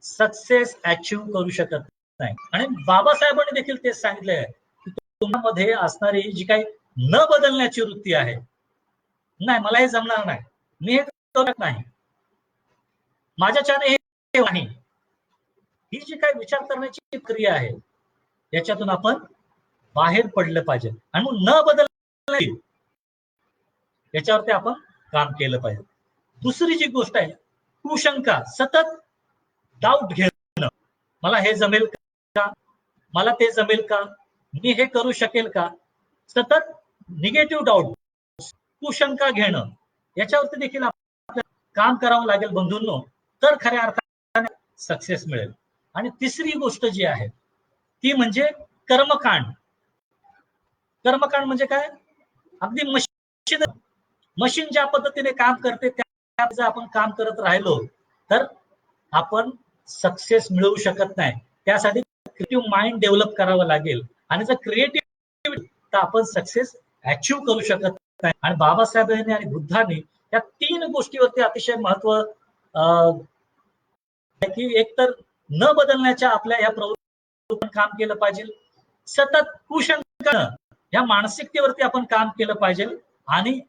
सक्सेस अचीव्ह करू शकत नाही. आणि बाबासाहेबांनी देखील तेच सांगितले आहे की तुमच्यामध्ये असणारी जी काही न बदलण्याची वृत्ती आहे, नाही मला हे जमणार नाही, मी हे करत नाही, माझ्याच्याने हे नाही, ही जी काही विचार करण्याची क्रिया आहे याच्यातून आपण बाहेर पडलं पाहिजे. आणि मग न बदलण्याची याच्यावरती आपण काम केलं पाहिजे. दुसरी जी गोष्ट आहे कुशंका, सतत डाऊट घेणं, मला हे जमेल का, मला ते जमेल का, मी हे करू शकेल का, सतत निगेटिव्ह डाऊट, कुशंका घेणं, याच्यावरती देखील आपल्याला काम करावं लागेल बंधूंनो, तर खऱ्या अर्थाने सक्सेस मिळेल. आणि तिसरी गोष्ट जी आहे ती म्हणजे कर्मकांड. कर्मकांड म्हणजे काय, अगदी मशीन ज्या पद्धतीने काम करते त्या जर आपण काम करत राहिलो तर आपण सक्सेस मिळवू शकत नाही. त्यासाठी क्रिएटिव्ह माइंड डेव्हलप करावं लागेल आणि जर क्रिएटिव्ह तर आपण सक्सेस अचीव्ह करू शकत नाही. आणि बाबासाहेबांनी आणि बुद्धांनी या तीन गोष्टीवरती अतिशय महत्व की एक तर न बदलण्याच्या आपल्या या प्रवृत्तीवर काम केलं पाहिजे, सतत कुशंका या मानसिकतेवरती आपण काम केलं पाहिजे, आणि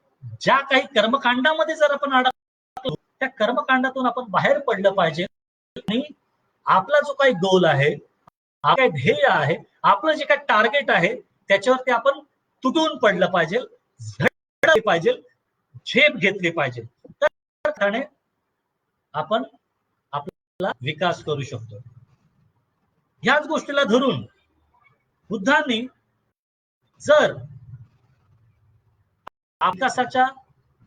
ज्या काही कर्मकांडामध्ये जर आपण अडकलो त्या कर्मकांडातून आपण बाहेर पडलं पाहिजे. आणि आपला जो काही गोल आहे, आपलं ध्येय आहे, आपलं जे काही टार्गेट आहे त्याच्यावरती आपण तुटून पडलं पाहिजे, झटले पाहिजे, झेप घेतली पाहिजे, तर आपण आपला विकास करू शकतो. ह्याच गोष्टीला धरून बुद्धांनी जर विकासाच्या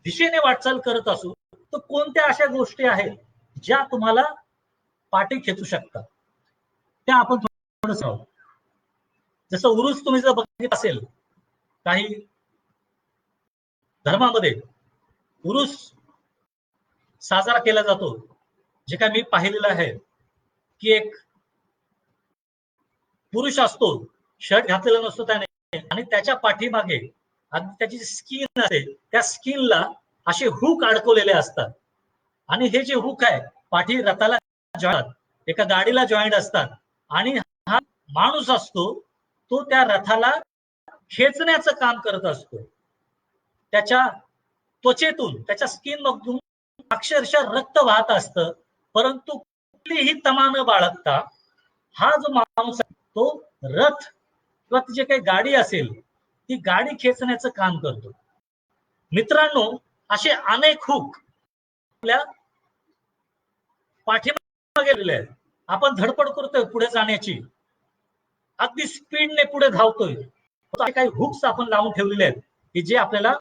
दिशेने वाटचाल करत असू तर कोणत्या अशा गोष्टी आहेत ज्या तुम्हाला पाठी खेचू शकतात, त्या आपण थोडंच राहू. जसं उरूस तुम्ही जर बघितलं असेल, काही धर्मामध्ये उरूस साजरा केला जातो. जे काय मी पाहिलेलं आहे की एक पुरुष असतो, शर्ट घातलेला नसतो त्याने, आणि त्याच्या पाठीमागे त्याची स्किन असते, त्या स्किनला असे हुक अडकवलेले असतात आणि हे जे हुक आहे पाठी रथाला जॉईंट, एका गाडीला जॉईंट असतात आणि हा माणूस असतो तो त्या रथाला खेचण्याचं काम करत असतो. त्याच्या त्वचेतून, त्याच्या स्किन मधून अक्षरशः रक्त वाहत असतं, परंतु कुठलीही तमा न बाळगता हा जो माणूस आहे तो रथ किंवा जे काही गाडी असेल ती गाडी खेचण्याचं काम करतो. मित्रांनो, असे अनेक हुक आपल्या पाठीमागे गेलेले आहेत. आपण धडपड करतोय पुढे जाण्याची, अगदी स्पीडने पुढे धावतोय, काही हुक्स आपण लावून ठेवलेले आहेत की जे आपल्याला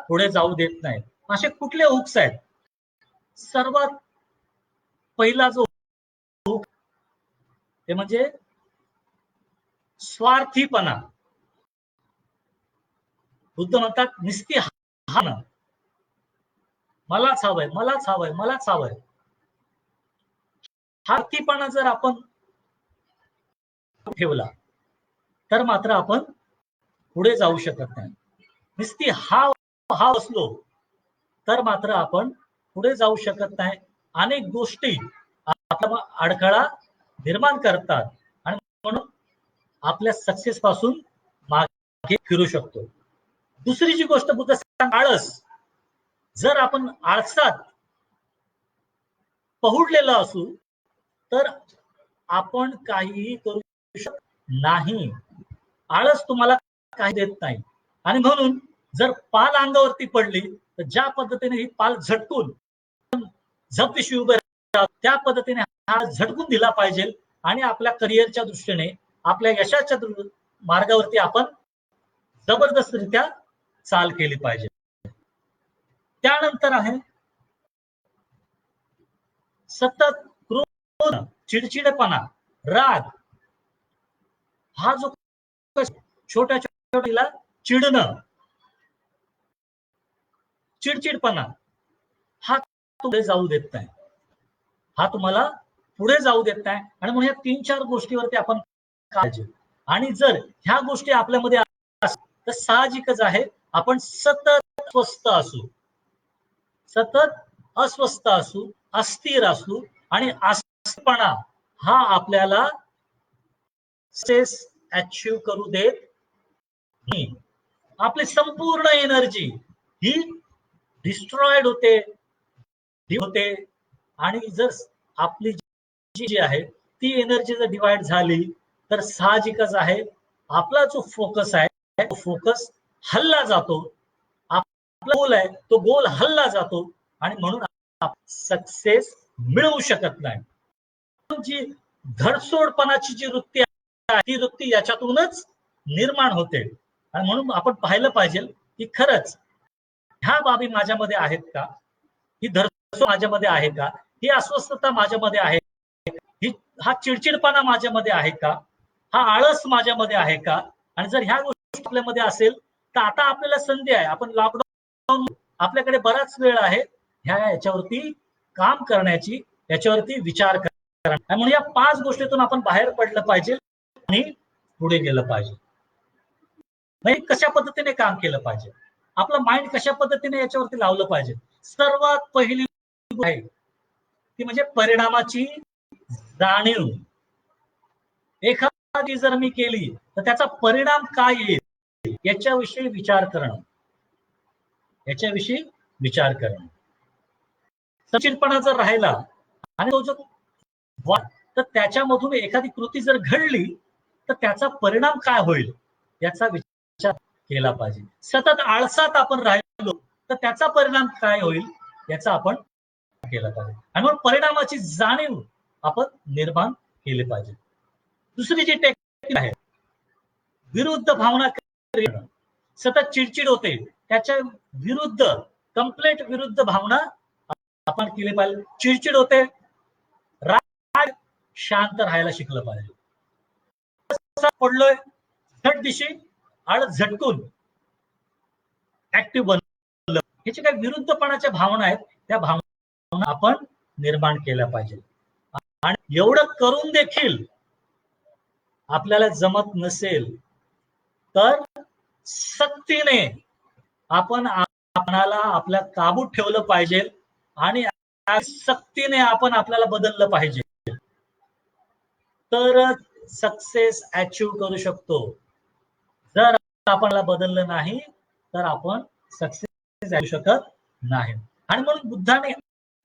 पुढे जाऊ देत नाहीत. असे कुठले हुक्स आहेत? सर्वात पहिला जो हुक ते म्हणजे स्वार्थीपणा. बुद्ध म्हणतात निस्ती हान, मलाच हवंय, मलाच हवंय, मलाच हवंय. स्वार्थीपणा जर आपण ठेवला तर मात्र आपण पुढे जाऊ शकत नाही. निस्ती हा असलो तर मात्र आपण पुढे जाऊ शकत नाही. अनेक गोष्टी आपला अडथळा निर्माण करतात आणि म्हणून आपल्या सक्सेस पासून मागे फिरू शकतो. दुसरी जी गोष्ट बुद्ध सांगतात, आळस. जर आपण आळसात पहुडलेलो असू तर आपण काहीही करू शकत नाही. आळस तुम्हाला काही देत नाही आणि म्हणून जर पाल अंगावरती पडली तर ज्या पद्धतीने ही पाल झटकून झपशी उभे राहतात त्या पद्धतीने हा झटकून दिला पाहिजे आणि आपल्या करिअरच्या दृष्टीने, आपल्या यशाच्या मार्गावरती आपण जबरदस्तरित्या चाल केली पाहिजे. त्यानंतर आहे सतत क्रोध, चिडचिडेपणा, राग. हा जो छोट्या छोट्याला चिडणं, चिडचिडपणा हा पुढे जाऊ देत नाही, हा तुम्हाला पुढे जाऊ देत नाही. आणि म्हणून या 3-4 गोष्टीवरती आपण काळजी. आणि जर ह्या गोष्टी आपल्यामध्ये तर साहजिकच आहे आपण सतत अस्वस्थ असू, सतत अस्वस्थ असू, अस्थिर असू आणि अस्थिरपणा हा आपल्याला सक्सेस अचीव करू देत नाही. आपली संपूर्ण एनर्जी ही डिस्ट्रॉयड होते आणि जर आपली जी आहे ती एनर्जी जर डिवाइड झाली तर साहजिकच आहे आपला जो फोकस आहे तो फोकस हल्ला जातो, आपला गोल आहे तो गोल हल्ला जातो आणि म्हणून सक्सेस मिळवू शकत नाही. जी धडसोडपणाची जी वृत्ती आहे ती वृत्ती याच्यातूनच निर्माण होते. आणि म्हणून आपण पाहिलं पाहिजे की खरंच ह्या बाबी माझ्यामध्ये आहेत का, ही धडसोड माझ्यामध्ये आहे का, ही अस्वस्थता माझ्यामध्ये आहे, हा चिडचिडपणा माझ्यामध्ये आहे का, हा आळस माझ्यामध्ये आहे का. आणि जर ह्या गोष्टी आपल्यामध्ये असेल तर आता आपल्याला संधी आहे, आपण लॉकडाऊन, आपल्याकडे बराच वेळ आहे याच्यावरती काम करण्याची, याच्यावरती विचार करण्याची. म्हणून या 5 गोष्टीतून आपण बाहेर पडलं पाहिजे आणि पुढे गेलं पाहिजे. म्हणजे कशा पद्धतीने काम केलं पाहिजे, आपलं माइंड कशा पद्धतीने याच्यावरती लावलं पाहिजे. सर्वात पहिली आहे ती म्हणजे परिणामाची जाणीव. एखादी जर मी केली तर त्याचा परिणाम काय येईल याच्याविषयी विचार करणं, याच्याविषयी विचार करणं. सचिनपणा जर राहिला आणि तो जो तर त्याच्यामधून एखादी कृती जर घडली तर त्याचा परिणाम काय होईल याचा विचार केला पाहिजे. सतत आळसात आपण राहिलो तर त्याचा परिणाम काय होईल याचा आपण केला पाहिजे. आणि मग परिणामाची जाणीव आपण निर्माण केली पाहिजे. दुसरी जी टेक्निक आहे विरुद्ध भावना करणं. सतत चिडचिड होते त्याच्या विरुद्ध, कंप्लीट विरुद्ध भावना आपण केली पाहिजे. चिडचिड होते, राग, शांत राहायला शिकलं पाहिजे. पडलोय झट दिशी आळस झटकून ऍक्टिव्ह बनलं, ह्याच्या काही विरुद्धपणाच्या भावना आहेत त्या भावना आपण निर्माण केल्या पाहिजे. आणि एवढं करून देखील आपल्याला जमत नसेल तर सक्तीने आपण आपणाला आपल्या काबूत ठेवलं पाहिजे आणि सक्तीने आपण आपल्याला बदललं पाहिजे, तर सक्सेस अचीव्ह करू शकतो. जर आपल्याला बदललं नाही तर आपण सक्सेस अचीव्ह शकत नाही. आणि म्हणून बुद्धाने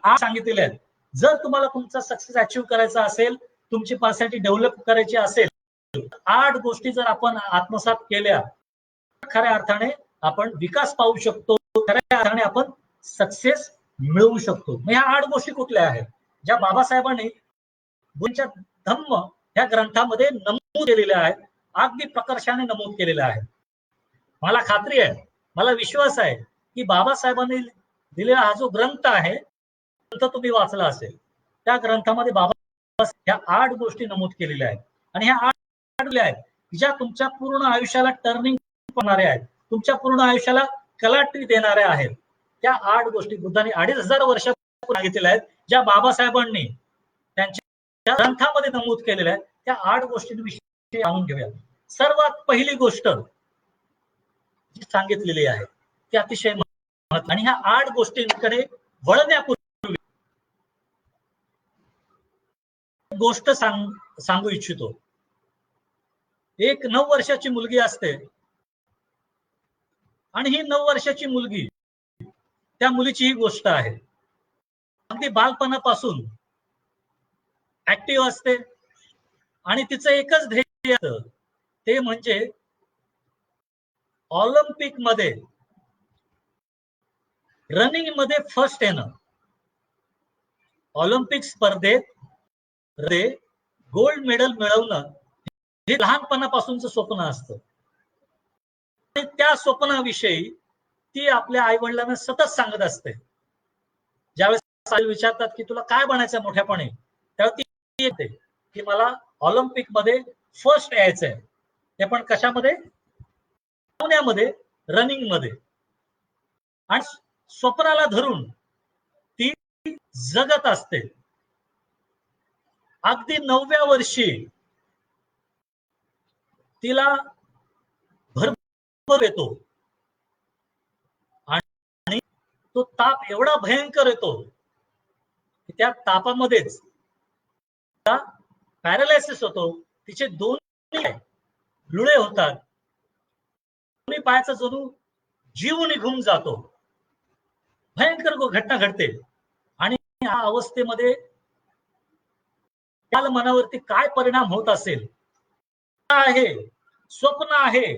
आज सांगितलेले आहेत, जर तुम्हाला तुमचा सक्सेस अचीव्ह करायचा असेल, तुमची पर्सनॅलिटी डेव्हलप करायची असेल, 8 गोष्टी जर आपण आत्मसात केल्या, खऱ्या अर्थाने आपण विकास पाहू शकतो, खऱ्या अर्थाने आपण सक्सेस मिळवू शकतो. मग ह्या 8 गोष्टी कुठल्या आहेत, ज्या बाबासाहेबांनी बुद्धांच्या धम्म ह्या ग्रंथामध्ये नमूद केलेल्या आहेत, अगदी प्रकर्षाने नमूद केलेल्या आहेत. मला खात्री आहे, मला विश्वास आहे की बाबासाहेबांनी दिलेला हा जो ग्रंथ आहे, ग्रंथ तुम्ही वाचला असेल, त्या ग्रंथामध्ये बाबा ह्या 8 गोष्टी नमूद केलेल्या आहेत. आणि ह्या 8 आहेत ज्या तुमच्या पूर्ण आयुष्याला टर्निंग करणाऱ्या आहेत, तुमच्या पूर्ण आयुष्याला कलाटणी देणाऱ्या आहेत. त्या 8 गोष्टी बुद्धांनी 2500 वर्षापूर्वी सांगितलेल्या आहेत, ज्या बाबासाहेबांनी त्यांच्या ग्रंथामध्ये नमूद केलेल्या आहेत. त्या 8 गोष्टींविषयी जाणून घेऊया. सर्वात पहिली गोष्ट जी सांगितलेली आहे ती अतिशय महत्त्वाची, आणि ह्या 8 गोष्टींकडे वळण्यापूर्वी गोष्ट सांगू इच्छितो. एक 9 वर्षाची मुलगी असते आणि ही 9 वर्षाची मुलगी, त्या मुलीची ही गोष्ट आहे, अगदी बालपणापासून ऍक्टिव्ह असते आणि तिचं एकच ध्येय असतं, ते म्हणजे ऑलिम्पिक मध्ये रनिंग मध्ये फर्स्ट येणं. ऑलिम्पिक स्पर्धेत गोल्ड मेडल मिळवणं हे लहानपणापासूनचं स्वप्न असतं. त्या स्वप्नाविषयी ती आपल्या आई वडिलांना सतत सांगत असते. ज्यावेळेस आई विचारतात की तुला काय बनायचं मोठ्यापणी, तेव्हा ती येते की मला ऑलिम्पिक मध्ये फर्स्ट यायचंय. ते पण कशामध्ये? धावण्यामध्ये, रनिंग मध्ये. आणि स्वप्नाला धरून ती जगत असते. अगदी 9व्या वर्षी तिला भरपूर येतो आणि तो ताप एवढा भयंकर येतो की त्या तापामध्येच पॅरालायसिस होतो. तिचे दोन्ही लुळे होतात, दोन्ही पायाचा जणू जीव निघून जातो. भयंकर घटना घडते. आणि या अवस्थेमध्ये त्या मनावरती काय परिणाम होत असेल. आहे स्वप्न आहे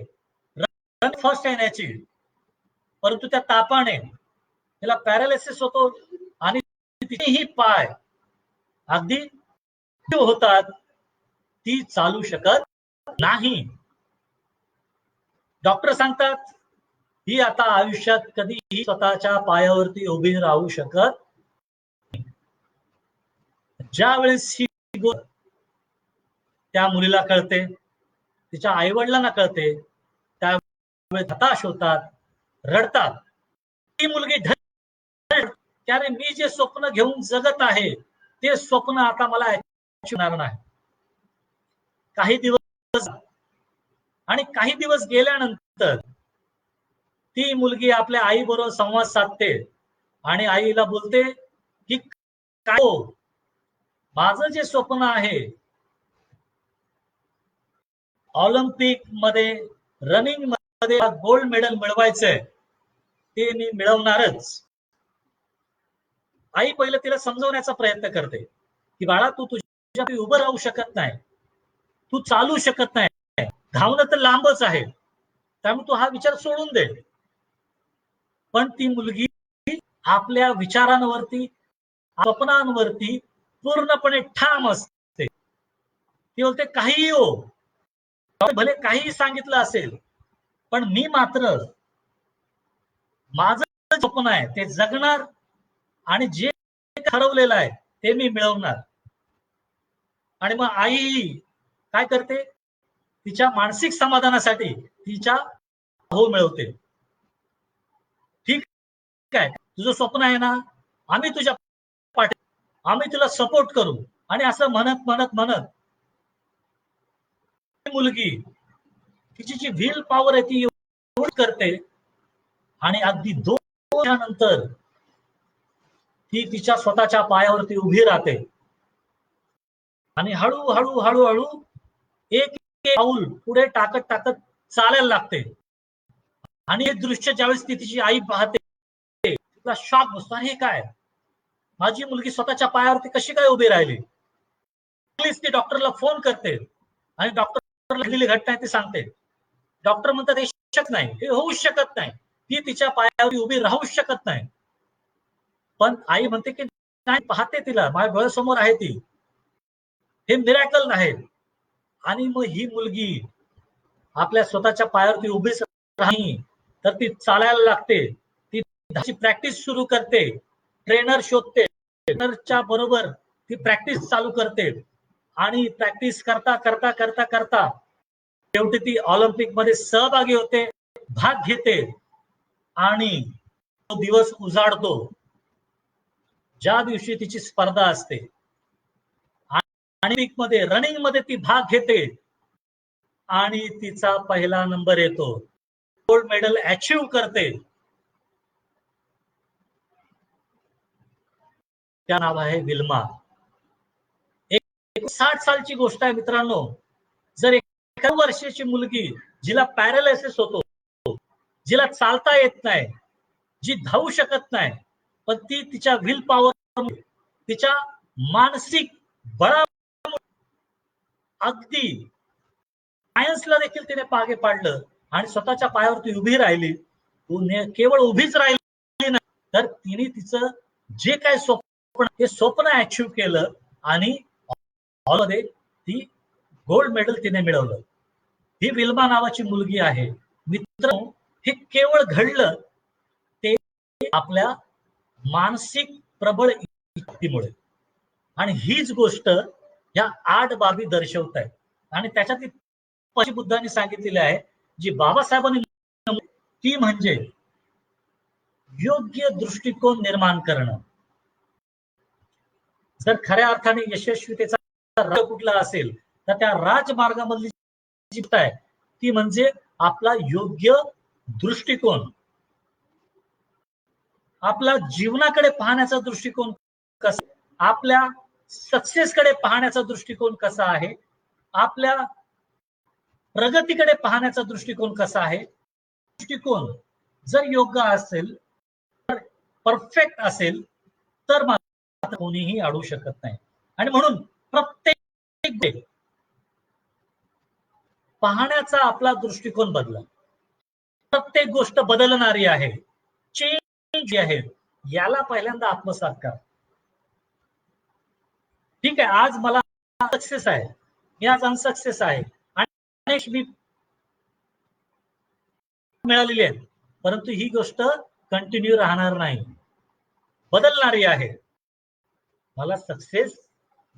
फर्स्ट येण्याची, परंतु त्या तापाने तिला पॅरालिसिस होतो आणि तिचेही पाय अगदी होतात, ती चालू शकत नाही. डॉक्टर सांगतात ही आता आयुष्यात कधीही स्वतःच्या पायावरती उभी राहू शकत. ज्या वेळेस ही त्या मुलीला कळते, तिच्या आई वडिलांना कळते, त्यावेळेस हताश होतात, रडतात. ती मुलगी त्याने मी जे स्वप्न घेऊन जगत आहे ते स्वप्न आता मला होणार नाही. काही दिवस आणि काही दिवस गेल्यानंतर ती मुलगी आपल्या आई बरोबर संवाद साधते आणि आईला बोलते की काय हो, माझं जे स्वप्न आहे ऑलिम्पिक मध्ये रनिंग मध्ये गोल्ड मेडल मिळवायचंय, ते मी मिळवणारच. आई पहिलं तिला समजवण्याचा प्रयत्न करते की बाळा, तू तुझ्या उभं राहू शकत नाही, तू चालू शकत नाही, धावणं तर लांबच आहे, त्यामुळे तू हा विचार सोडून दे. पण ती मुलगी आपल्या विचारांवरती, स्वप्नांवरती पूर्णपणे ठाम असते. ती बोलते काहीही हो, भले काहीही सांगितलं असेल, पण मी मात्र माझं स्वप्न आहे ते जगणार आणि जे ठरवलेलं आहे ते मी मिळवणार. आणि मग आई काय करते, तिच्या मानसिक समाधानासाठी तिच्या हो मिळवते. ठीक आहे, तुझं स्वप्न आहे ना, आम्ही तुझ्या पाठी, आम्ही तुला सपोर्ट करू. आणि असं म्हणत म्हणत म्हणत मुलगी तिची जी व्हील पॉवर आहे ती एवढी करते आणि अगदी 2 नंतर ती तिच्या स्वतःच्या पायावरती उभी राहते आणि हळूहळू हळूहळू एक पाऊल पुढे टाकत टाकत चालायला लागते. आणि हे दृश्य ज्यावेळेस ती तिची आई पाहते तिला शॉक बसतो. हे काय, माझी मुलगी स्वतःच्या पायावरती कशी काय उभी राहिली. ती डॉक्टरला फोन करते आणि डॉक्टर घडलेली घटना ती सांगते. डॉक्टर म्हणतात हे शक्य नाही, हे होऊ शकत नाही, ती तिच्या पायावर उभी राहू शकत नाही. पण आई म्हणते की नाही, पाहते तिला, माझ्या डोळ्यासमोर आहे ती, हे मिरॅकल आहे. आणि मग ही मुलगी आपल्या स्वतःच्या पायावरती उभीच नाही तर ती चालायला लागते. ती प्रॅक्टिस सुरू करते, ट्रेनर शोधते, ट्रेनरच्या बरोबर ती प्रॅक्टिस चालू करते आणि प्रॅक्टिस करता करता करता करता शेवटी ती ऑलिम्पिक मध्ये सहभागी होते, भाग घेते आणि तो दिवस उजाडतो ज्या दिवशी तिची स्पर्धा असते. आणि मध्ये रनिंग मध्ये ती भाग घेते आणि तिचा पहिला नंबर येतो, गोल्ड मेडल अचीव करते. त्या नाव आहे विल्मा. 60 सालची गोष्ट आहे मित्रांनो. जर 1 वर्षाची मुलगी जिला पॅरालिसिस होतो, जिला चालता येत नाही, जी धावू शकत नाही, पण ती तिच्या विल पॉवर, तिच्या मानसिक बळा अगदी सायन्सला देखील तिने मागे पाडलं आणि स्वतःच्या पायावरती उभी राहिली. केवळ उभीच राहिली नाही तर तिने तिचं जे काय स्वप्न, ते स्वप्न अचीव केलं आणि मध्ये ती गोल्ड मेडल तिने मिळवलं. ही विल्मा नावाची मुलगी आहे. मित्रांनो, हे केवळ घडलं ते आपल्या मानसिक प्रबळ इच्छेमुळे. आणि हीच गोष्ट या 8 बाबी दर्शवत आहेत. आणि त्याच्यात बुद्धांनी सांगितलेली आहे, जी बाबासाहेबांनी, ती म्हणजे योग्य दृष्टिकोन निर्माण करणं. जर खऱ्या अर्थाने यशस्वीतेचा राज कुठला असेल तर त्या राजमार्गामधली जी आहे ती म्हणजे आपला योग्य दृष्टिकोन, आपला जीवनाकडे पाहण्याचा दृष्टिकोन कसा, आपल्या सक्सेसकडे पाहण्याचा दृष्टिकोन कसा आहे, आपल्या प्रगतीकडे पाहण्याचा दृष्टिकोन कसा आहे. दृष्टिकोन जर योग्य असेल, परफेक्ट असेल तर मात्र कोणीही अडवू शकत नाही. आणि म्हणून प्रत्येक पाहण्याचा आपला दृष्टिकोन बदला. प्रत्येक गोष्ट बदलणारी आहे, चेंज आहे, याला पहिल्यांदा आत्मसात करा. ठीक आहे, आज मला सक्सेस आहे, मी आज अनसक्सेस आहे आणि मी मिळालेली आहे, परंतु ही गोष्ट कंटिन्यू राहणार नाही, बदलणारी आहे. मला सक्सेस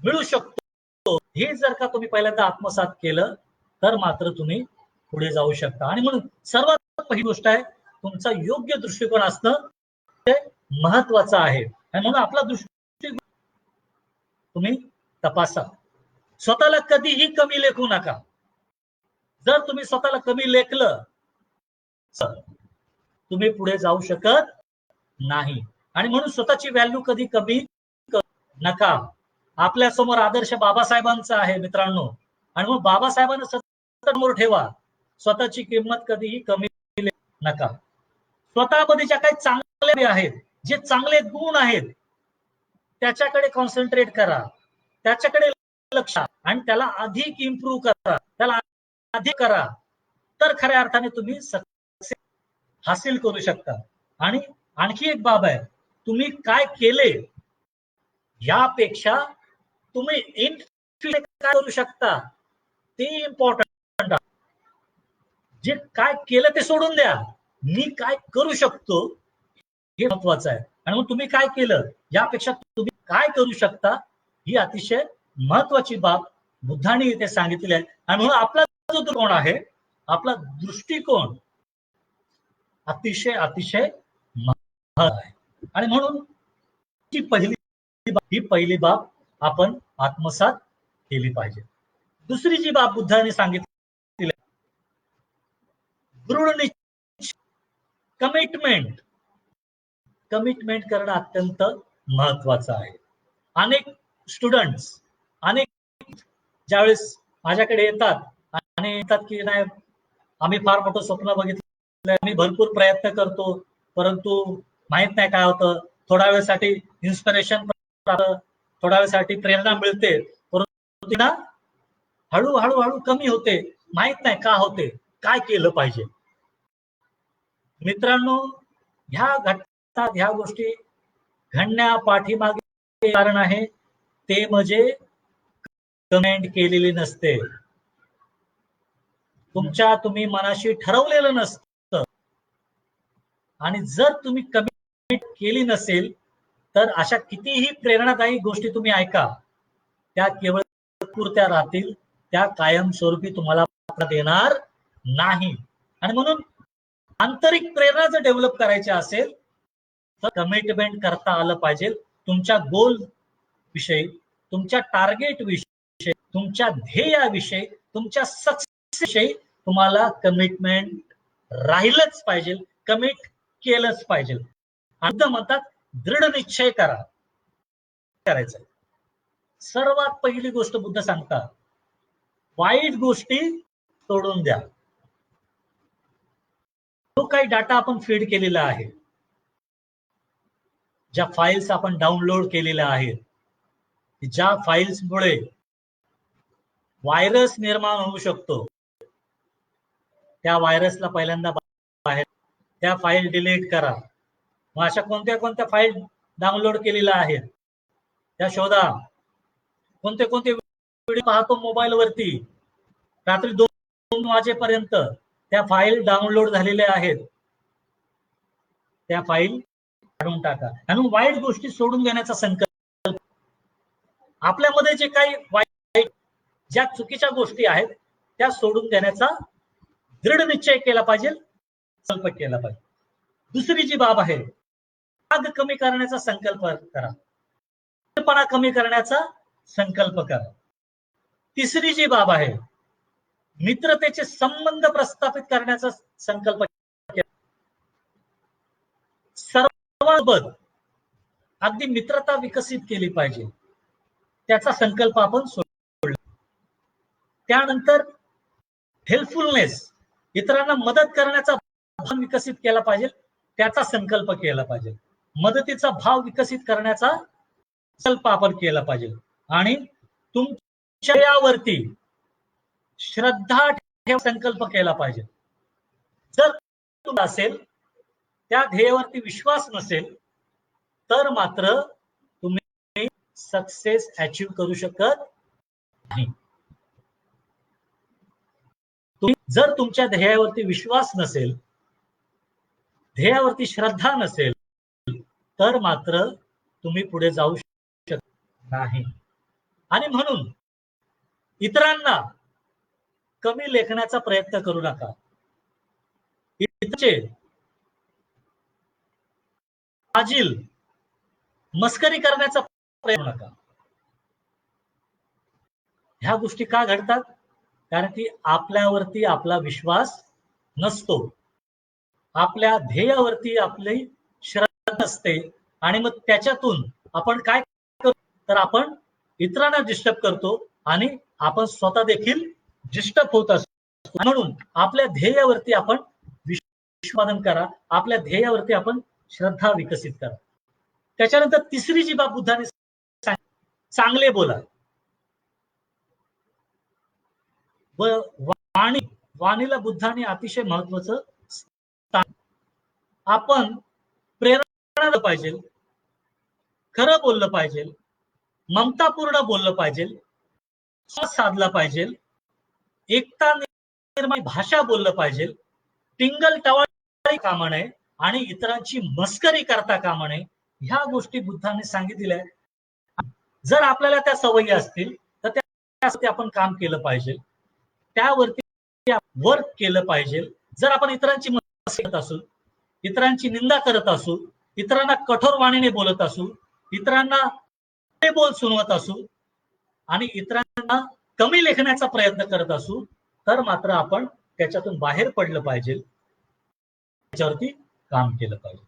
मिळू शकतो, हे जर का तुम्ही पहिल्यांदा आत्मसात केलं तर मात्र तुम्ही पुढे जाऊ शकता. आणि म्हणून सर्वात पहिली गोष्ट आहे, तुमचा योग्य दृष्टिकोन असणं ते महत्वाचं आहे. आणि म्हणून आपला दृष्टिकोन तुम्ही तपासा. स्वतःला कधीही कमी लेखू नका. जर तुम्ही स्वतःला कमी लेखलं तुम्ही पुढे जाऊ शकत नाही. आणि म्हणून स्वतःची व्हॅल्यू कधी कमी नका. आपल्या समोर आदर्श बाबासाहेबांचा आहे मित्रांनो. आणि मग बाबासाहेबांना सतत समोर ठेवा. स्वतःची किंमत कधीही कमी नका. स्वतःमध्ये ज्या काही चांगले आहेत, जे चांगले गुण आहेत, त्याच्याकडे कॉन्सन्ट्रेट करा, त्याच्याकडे लक्ष आणि त्याला अधिक इम्प्रूव्ह करा, त्याला अधिक करा, तर खऱ्या अर्थाने तुम्ही सक्सेस हासिल करू शकता. आणि आणखी एक बाब आहे, तुम्ही काय केले यापेक्षा तुम्ही इन फ्युचर काय करू शकता ते इम्पॉर्टंट. जे काय केलं ते सोडून द्या, मी काय करू शकतो हे महत्वाचं आहे. आणि मग तुम्ही काय केलं यापेक्षा तुम्ही काय करू शकता ही अतिशय महत्वाची बाब बुद्धांनी इथे सांगितलेली आहे. आणि म्हणून आपला जो दृष्टिकोन आहे, आपला दृष्टिकोन अतिशय अतिशय महत्वाचा आहे. आणि म्हणून ही पहिली बाब आपण आत्मसात केली पाहिजे. दुसरी जी बाब बुद्धांनी सांगितली, दृढ निश्चय, कमिटमेंट. कमिटमेंट करणं अत्यंत महत्वाचं आहे. अनेक स्टुडंट्स ज्यावेळेस माझ्याकडे येतात आणि येतात की नाही आम्ही फार मोठं स्वप्न बघितलं, आम्ही भरपूर प्रयत्न करतो, परंतु माहित नाही काय होतं. थोड्या वेळसाठी इन्स्पिरेशन, थोड्या वेळसाठी प्रेरणा मिळते, परंतु ना हळूहळू कमी होते. माहित नाही का होते, काय केलं पाहिजे. मित्रांनो, ह्या घटना, ह्या गोष्टी घडण्या पाठीमागे कारण आहे ते म्हणजे कमेंट केलेली नसते. तुम्ही मनाशी ठरवलेलं नसतं आणि जर तुम्ही कमिट केली नसेल तर अशा कितीही प्रेरणादायी गोष्टी तुम्ही ऐका, त्या केवळ पुरत्या राहतील, त्या कायमस्वरूपी तुम्हाला देणार नाही. आणि म्हणून आंतरिक प्रेरणा जर डेव्हलप करायची असेल तर कमिटमेंट करता आलं पाहिजे. तुमच्या गोल विषयी, तुमच्या टार्गेट विषयी, तुमच्या ध्येयाविषयी, तुमच्या सक्सेस विषयी तुम्हाला कमिटमेंट राहिलंच पाहिजे, कमिट केलंच पाहिजे. आता म्हणतात दृढ निश्चय करा, करायचं. सर्वात पहिली गोष्ट बुद्ध सांगतात, वाईट गोष्टी सोडून द्या. जो काही डाटा आपण फीड केलेला आहे, ज्या फाईल्स आपण डाउनलोड केलेल्या आहेत, ज्या फाईल्समुळे व्हायरस निर्माण होऊ शकतो, त्या व्हायरसला पहिल्यांदा बाहेर, त्या फाईल डिलीट करा. मग अशा कोणत्या कोणत्या फाईल डाउनलोड केलेल्या आहेत त्या शोधा. कोणते कोणते व्हिडिओ पाहतो मोबाईल वरती, रात्री 2 वाजेपर्यंत त्या फाईल डाउनलोड झालेल्या आहेत, त्या फाईल काढून टाका. आणि वाईट गोष्टी सोडून देण्याचा संकल्प. आपल्यामध्ये जे काही वाईट, ज्या चुकीच्या गोष्टी आहेत त्या सोडून देण्याचा दृढ निश्चय केला पाहिजे, संकल्प केला पाहिजे. दुसरी जी बाब आहे, राग कमी करण्याचा संकल्प करा, कमी करण्याचा संकल्प करा. तिसरी जी बाब आहे, मित्रतेचे संबंध प्रस्थापित करण्याचा संकल्प केला. सर्वांसोबत अगदी मित्रता विकसित केली पाहिजे, त्याचा संकल्प आपण सोडला. त्यानंतर हेल्पफुलनेस, इतरांना मदत करण्याचा भाव विकसित केला पाहिजे, त्याचा संकल्प केला पाहिजे. मदतीचा भाव विकसित करण्याचा संकल्प आपण केला पाहिजे. आणि तुमच्या ध्येयावरती श्रद्धा ठेव संकल्प केला पाहिजे. जर तुम्ही असेल, त्या ध्येयावरती विश्वास नसेल तर मात्र तुम्ही सक्सेस अचीव करू शकत नाही. जर तुमच्या ध्येयावरती विश्वास नसेल, ध्येयावरती श्रद्धा नसेल तर मात्र तुम्ही पुढे जाऊ शकत नाही. आणि म्हणून इतरांना कमी लेखण्याचा प्रयत्न करू नका. इतरांचे फाजील मस्करी करण्याचा प्रयत्न नका. ह्या गोष्टी का घडतात? कारण की आपल्यावरती आपला विश्वास नसतो, आपल्या ध्येयावरती आपली श्रद्धा नसते. आणि मग त्याच्यातून आपण काय करतो तर आपण इतरांना डिस्टर्ब करतो आणि आपण स्वतः देखील डिस्टर्ब होत असतो. म्हणून आपल्या ध्येयावरती आपण विश्वास करा, आपल्या ध्येयावरती आपण श्रद्धा विकसित करा. त्याच्यानंतर तिसरी जी बाब बुद्धाने चांगले बोला. व वाणीला बुद्धाने अतिशय महत्वाचं स्थान. आपण प्रेरणा पाहिजे, खरं बोललं पाहिजे, ममतापूर्ण बोललं पाहिजे, साधला पाहिजे, एकता निर्माण भाषा बोललं पाहिजे, टिंगल टवाळी कामा नये आणि इतरांची मस्करी करता कामा नये. ह्या गोष्टी बुद्धाने सांगितलेल्या आहेत. जर आपल्याला त्या सवयी असतील तर त्यासाठी आपण काम केलं पाहिजे, त्यावरती वर्क केलं पाहिजे. जर आपण इतरांची मस्करी करत असू, इतरांची निंदा करत असू, इतरांना कठोर वाणीने बोलत असू, इतरांना बोल सुनवत असू आणि इतरांना कमी लेखण्याचा प्रयत्न करत असू तर मात्र आपण त्याच्यातून बाहेर पडलं पाहिजे, त्याच्यावरती काम केलं पाहिजे.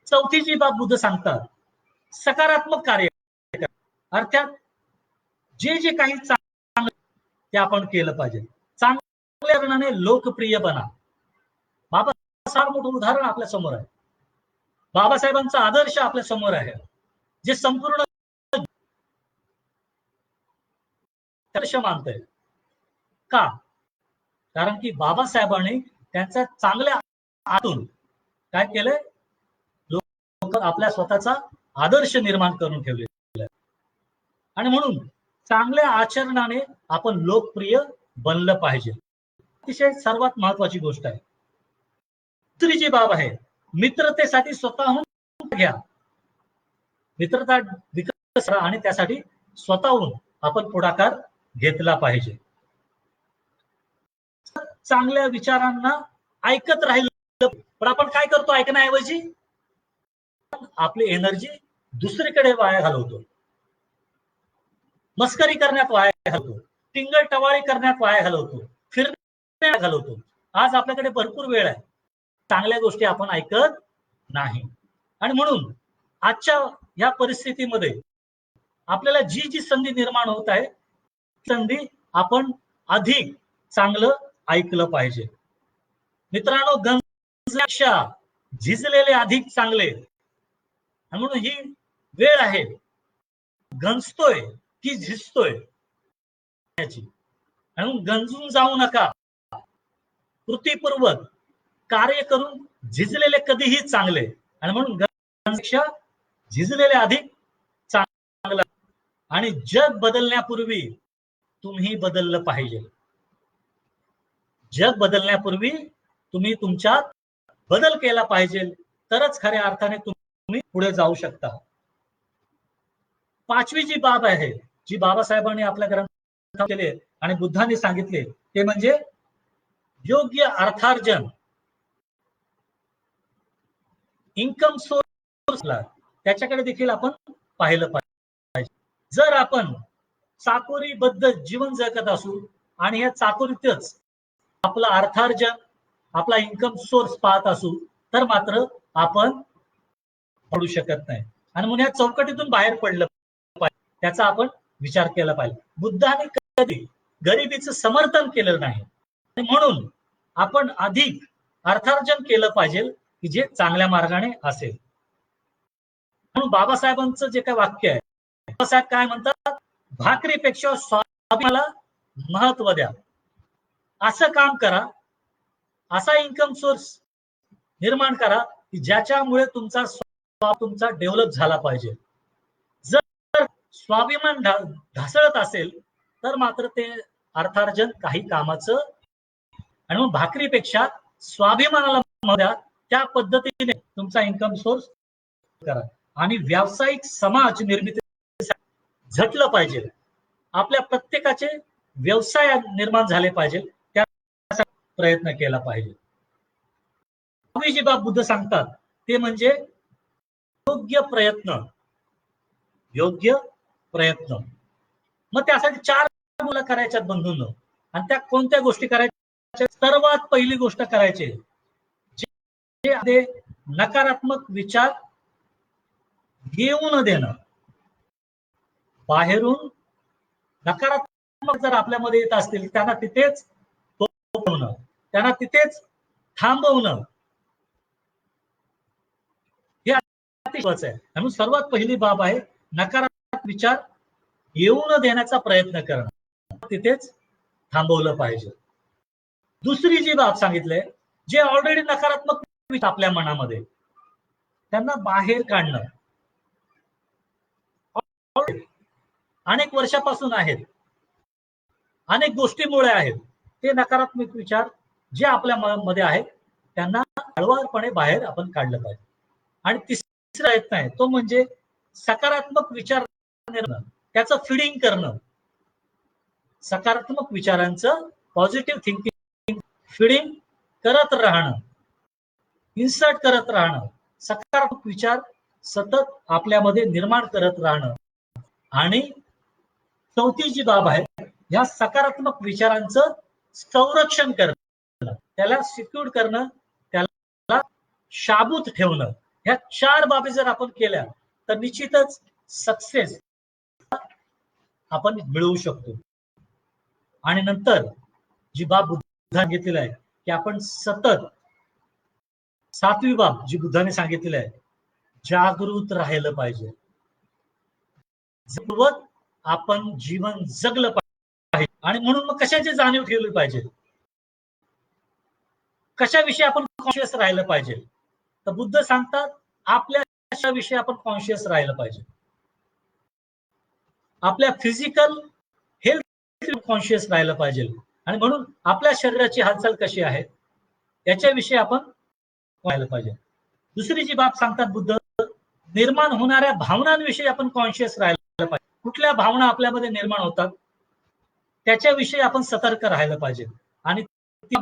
चौथी जी बाब बुद्ध सांगतात, सकारात्मक कार्य करा. अर्थात जे जे काही चांगलं ते आपण केलं पाहिजे. चांगल्या कारणाने लोकप्रिय बना. बाबा फार मोठं उदाहरण आपल्या समोर आहे. बाबासाहेबांचा आदर्श आपल्या समोर आहे, जे संपूर्ण आदर्श मानतंय. का? कारण की बाबासाहेबांनी त्यांच्या चांगल्या आतून काय केलंय, लोक आपल्या स्वतःचा आदर्श निर्माण करून ठेवलेला आहे. आणि म्हणून चांगल्या आचरणाने आपण लोकप्रिय बनलं पाहिजे. अतिशय सर्वात महत्वाची गोष्ट आहे. दुसरी जी बाब आहे, मित्रतेसाठी स्वतःहून घ्या. मित्रता विकसित करा आणि त्यासाठी स्वतःहून आपण पुढाकार घेतला पाहिजे. चांगल्या विचारांना ऐकत राहिलं, पण आपण काय करतो ऐकण्याऐवजी आपली एनर्जी दुसरीकडे वाया घालवतो. मस्करी करण्यात वाया घालवतो, टिंगल टवाळी करण्यात वाया घालवतो, फिरण्यात घालवतो. आज आपल्याकडे भरपूर वेळ आहे, चांगल्या गोष्टी आपण ऐकत नाही. आणि म्हणून आजच्या या परिस्थितीमध्ये आपल्याला जी जी संधी निर्माण होत आहे, संधी आपण अधिक चांगलं ऐकलं पाहिजे. मित्रांनो, गंजल्यापेक्षा झिजलेले अधिक चांगले. म्हणून ही वेळ आहे, गंजतोय की झिजतोय म्हणून गंजून जाऊ नका. कृतीपूर्वक कार्य करून झिजलेले कधीही चांगले. आणि म्हणून गंजल्यापेक्षा झिजलेले अधिक चांगलं. आणि जग बदलण्यापूर्वी तुम्ही बदललं पाहिजे. जग बदलण्यापूर्वी तुम्ही तुमच्यात बदल केला पाहिजे, तरच खऱ्या अर्थाने तुम्ही पुढे जाऊ शकता. पाचवी जी बाब आहे, जी बाबासाहेबांनी आपल्या ग्रंथात केले आणि बुद्धांनी सांगितले, ते म्हणजे योग्य अर्थार्जन. इन्कम सोर्सला त्याच्याकडे देखील आपण पाहिलं पाहिजे. जर आपण चाकोरीबद्ध जीवन जगत असू आणि या चाकोरीतच आपलं अर्थार्जन, आपला इन्कम सोर्स पाहत असू, तर मात्र आपण पडू शकत नाही. आणि म्हणून या चौकटीतून बाहेर पडलं पाहिजे, त्याचा आपण विचार केला पाहिजे. बुद्धाने कधी गरिबीचं समर्थन केलं नाही. म्हणून आपण अधिक अर्थार्जन केलं पाहिजे की जे चांगल्या मार्गाने असेल. म्हणून बाबासाहेबांचं जे काय वाक्य आहे, बाबासाहेब काय म्हणतात, भाकरीपेक्षा स्वाभिमानाला महत्व द्या. असं काम करा, असा इन्कम सोर्स निर्माण करा की ज्याच्यामुळे तुमचा डेव्हलप झाला पाहिजे. जर स्वाभिमान ढासळत असेल तर मात्र ते अर्थार्जन काही कामाचं. आणि मग भाकरीपेक्षा स्वाभिमानाला महत्व द्या. त्या पद्धतीने तुमचा इन्कम सोर्स करा. आणि व्यावसायिक समाज निर्मिती झटलं पाहिजे. आपल्या प्रत्येकाचे व्यवसाय निर्माण झाले पाहिजे, त्याचा प्रयत्न केला पाहिजे. जी बाब बुद्ध सांगतात ते म्हणजे योग्य प्रयत्न. योग्य प्रयत्न. मग त्यासाठी 4 गोष्टी करायच्यात बंधूंनो. आणि त्या कोणत्या गोष्टी करायच्या? सर्वात पहिली गोष्ट करायची, जे नकारात्मक विचार येऊ न देणं. बाहेरून नकारात्मक जर आपल्यामध्ये येत असतील, त्यांना तिथेच थोपवणं, त्यांना तिथेच थांबवणं, हे अतिशय महत्त्वाचं आहे. म्हणून सर्वात पहिली बाब आहे, नकारात्मक विचार येऊ न देण्याचा प्रयत्न करणं, तिथेच थांबवलं पाहिजे. दुसरी जी बाब सांगितलंय, जे ऑलरेडी नकारात्मक विचार आपल्या मनामध्ये, त्यांना बाहेर काढणं. अनेक वर्षापासून आहेत, अनेक गोष्टीमुळे आहेत. ते नकारात्मक विचार जे आपल्या मनामध्ये आहेत त्यांना हळूवारपणे बाहेर आपण काढलं पाहिजे. आणि तिसरा प्रयत्न आहे तो म्हणजे सकारात्मक विचार निर्माण, त्याचं फीडिंग करणं. सकारात्मक विचारांचं, पॉझिटिव्ह थिंकिंग फीडिंग करत राहणं, इन्सर्ट करत राहणं. सकारात्मक विचार सतत आपल्यामध्ये निर्माण करत राहणं. आणि चौथी जी बाब आहे, या सकारात्मक विचारांचं संरक्षण करणं, त्याला सिक्युअर करणं, त्याला शाबूत ठेवणं. ह्या 4 बाबी जर आपण केल्या तर निश्चितच सक्सेस आपण मिळवू शकतो. आणि नंतर जी बाब बुद्धाने घेतलेली आहे की आपण सतत, 7वी बाब जी बुद्धाने सांगितलेली आहे, जागृत राहिलं पाहिजे. जगवत आपण जीवन जगलं पाहिजे. आणि म्हणून मग कशाची जाणीव ठेवली पाहिजे, कशाविषयी आपण कॉन्शियस राहिलं पाहिजे. तर बुद्ध सांगतात आपल्या विषयी आपण कॉन्शियस राहिलं पाहिजे. आपल्या फिजिकल हेल्थ कॉन्शियस राहिलं पाहिजे. आणि म्हणून आपल्या शरीराची हालचाल कशी आहे याच्याविषयी आपण राहिलं पाहिजे. दुसरी जी बाब सांगतात बुद्ध, निर्माण होणाऱ्या भावनांविषयी आपण कॉन्शियस राहिलं पाहिजे. कुठल्या भावना आपल्यामध्ये निर्माण होतात त्याच्याविषयी आपण सतर्क राहिलं पाहिजे. आणि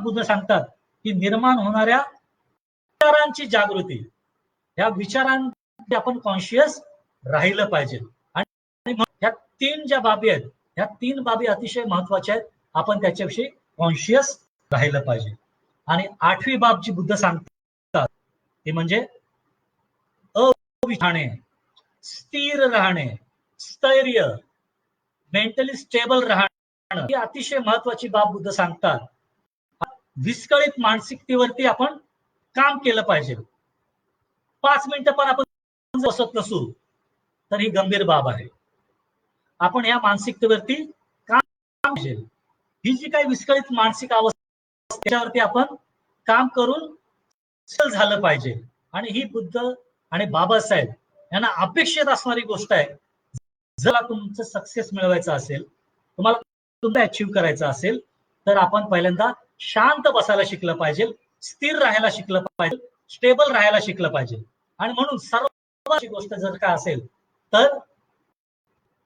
बुद्ध सांगतात की निर्माण होणाऱ्या विचारांची जागृती, ह्या विचारांची आपण कॉन्शियस राहिलं पाहिजे. आणि ह्या 3 ज्या बाबी आहेत, ह्या 3 बाबी अतिशय महत्वाच्या आहेत. आपण त्याच्याविषयी कॉन्शियस राहिलं पाहिजे. आणि 8वी बाब जी बुद्ध सांगतात ती म्हणजे अविचारणे, स्थिर राहणे, स्थैर्य, मेंटली स्टेबल राहणं, ही अतिशय महत्वाची बाब बुद्ध सांगतात. विस्कळीत मानसिकतेवरती आपण काम केलं पाहिजे. 5 मिनिटं पण आपण बसत नसू तर ही गंभीर बाब आहे. आपण या मानसिकतेवरती काम पाहिजे. ही जी काही विस्कळीत मानसिक अवस्था त्याच्यावरती आपण काम करून झालं पाहिजे. आणि ही बुद्ध आणि बाबासाहेब यांना अपेक्षित असणारी गोष्ट आहे. जर तुमचं सक्सेस मिळवायचं असेल, तुम्हाला तुमचं अचीव्ह करायचं असेल, तर आपण पहिल्यांदा शांत बसायला शिकलं पाहिजे, स्थिर राहायला शिकलं पाहिजे, स्टेबल राहायला शिकलं पाहिजे. आणि म्हणून सर्वात गोष्ट जर का असेल तर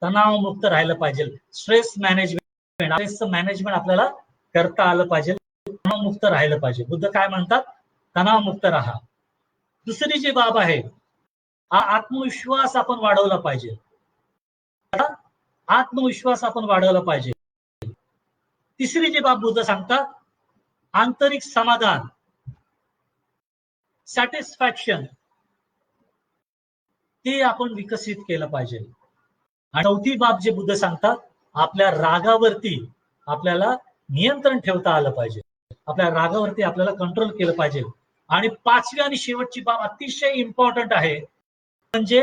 तणावमुक्त राहिलं पाहिजे. स्ट्रेस मॅनेजमेंट आपल्याला करता आलं पाहिजे, तणावमुक्त राहिलं पाहिजे. बुद्ध काय म्हणतात, तणावमुक्त राहा. दुसरी जी बाब आहे, आत्मविश्वास आपण वाढवला पाहिजे. आत्मविश्वास आपण वाढवला पाहिजे. तिसरी जी बाब बुद्ध सांगतात, आंतरिक समाधान, सॅटिस्फॅक्शन, ते आपण विकसित केलं पाहिजे. आणि 4थी बाब जे बुद्ध सांगतात, आपल्या रागावरती आपल्याला नियंत्रण ठेवता आलं पाहिजे. आपल्या रागावरती आपल्याला कंट्रोल केलं पाहिजे. आणि 5वी आणि शेवटची बाब अतिशय इम्पॉर्टंट आहे, म्हणजे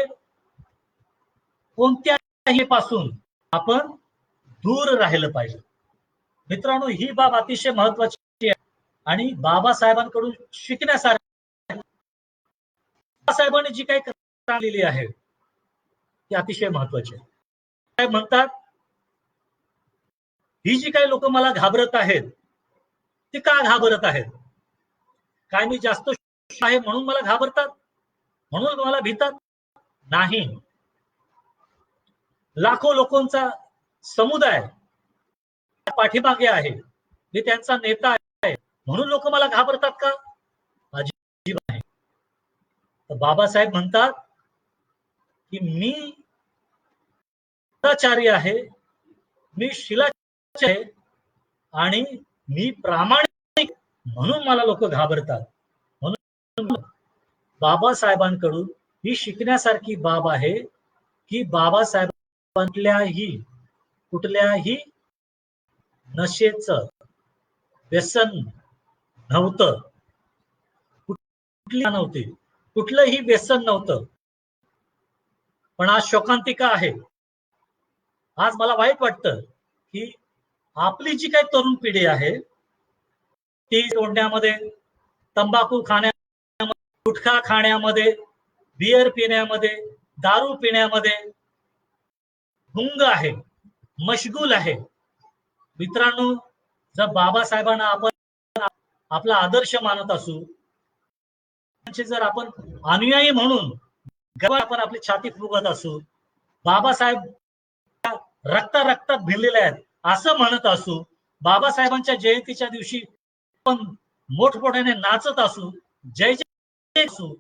कोणत्याही पासून आपण दूर राहिलं पाहिजे. मित्रांनो, ही बाब अतिशय महत्वाची आहे आणि बाबासाहेबांकडून शिकण्यासारखी. बाबासाहेबांनी जी काही लिहिली आहे ती अतिशय महत्वाची आहे. काय म्हणतात, ही जी काही लोक मला घाबरत आहेत, ती का घाबरत आहेत? काय मी जास्त आहे म्हणून मला घाबरतात, म्हणून मला भीतात? नाही. लाखो लोकांचा समुदाय पाठीमागे आहे, मी त्यांचा नेता आहे, म्हणून लोक मला घाबरतात का? अजिबात नाही. तर बाबासाहेब म्हणतात की मी सदाचारी आहे, मी शिलाचारी आहे आणि मी प्रामाणिक, म्हणून मला लोक घाबरतात. म्हणून बाबासाहेबांकडून ही शिकण्यासारखी बाब आहे की बाबासाहेबांनी कुठल्याही नशेचं व्यसन नव्हतं, कुठलंही व्यसन नव्हतं. पण आज शोकांतिका आहे. आज मला वाईट वाटतं की आपली जी काही तरुण पिढी आहे ती सोडण्यामध्ये, तंबाखू खाण्यामध्ये, गुटखा खाण्यामध्ये, बियर पिण्यामध्ये, दारू पिण्यामध्ये गुंग आहे, मशगूल आहे. मित्रांनो, जर बाबासाहेबांना आपण आपला आदर्श मानत असू, जर आपण अनुयायी म्हणून आपण आपली छाती फुगत असू, बाबासाहेब रक्तात भिनलेले आहेत असं म्हणत असू, बाबासाहेबांच्या जयंतीच्या दिवशी आपण मोठमोठ्याने नाचत असू, जय जय असू,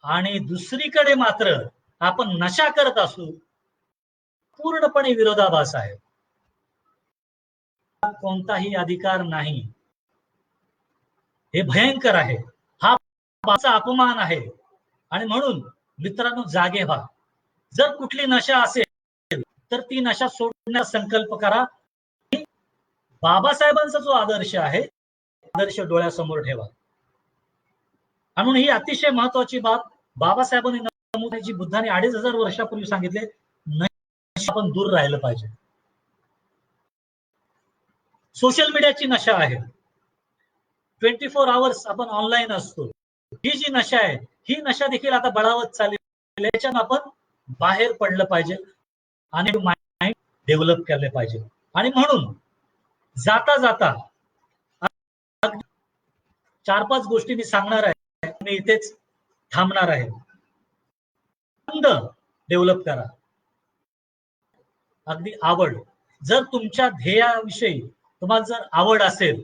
आणि दुसरीकडे मात्र आपण नशा करत असू, पूर्णपणे विरोधाभास आहे. कोणताही अधिकार नाही. हे भयंकर आहे. हा बाबाचा अपमान आहे. आणि म्हणून मित्रांनो जागे व्हा. जर कुठली नशा असेल तर ती नशा सोडण्याचा संकल्प करा. बाबासाहेबांचा जो आदर्श आहे आदर्श डोळ्यासमोर ठेवा. म्हणून ही अतिशय महत्वाची बाब बाबासाहेबांनी नमूद जी बुद्धाने 2500 वर्षापूर्वी सांगितले, नशा आपण दूर राहिलं पाहिजे. सोशल मीडियाची नशा आहे. 24 आवर्स आपण ऑनलाईन असतो. ही जी नशा आहे ही नशा देखील आता बळावत चालली. याच्यानं आपण बाहेर पडलं पाहिजे आणि माइंड डेव्हलप केले पाहिजे. आणि म्हणून जाता जाता 4-5 गोष्टी मी सांगणार आहे. मी इथेच थांबणार आहे. छंद डेव्हलप करा. अगदी आवड. जर तुमच्या ध्येयाविषयी तुम्हाला जर आवड असेल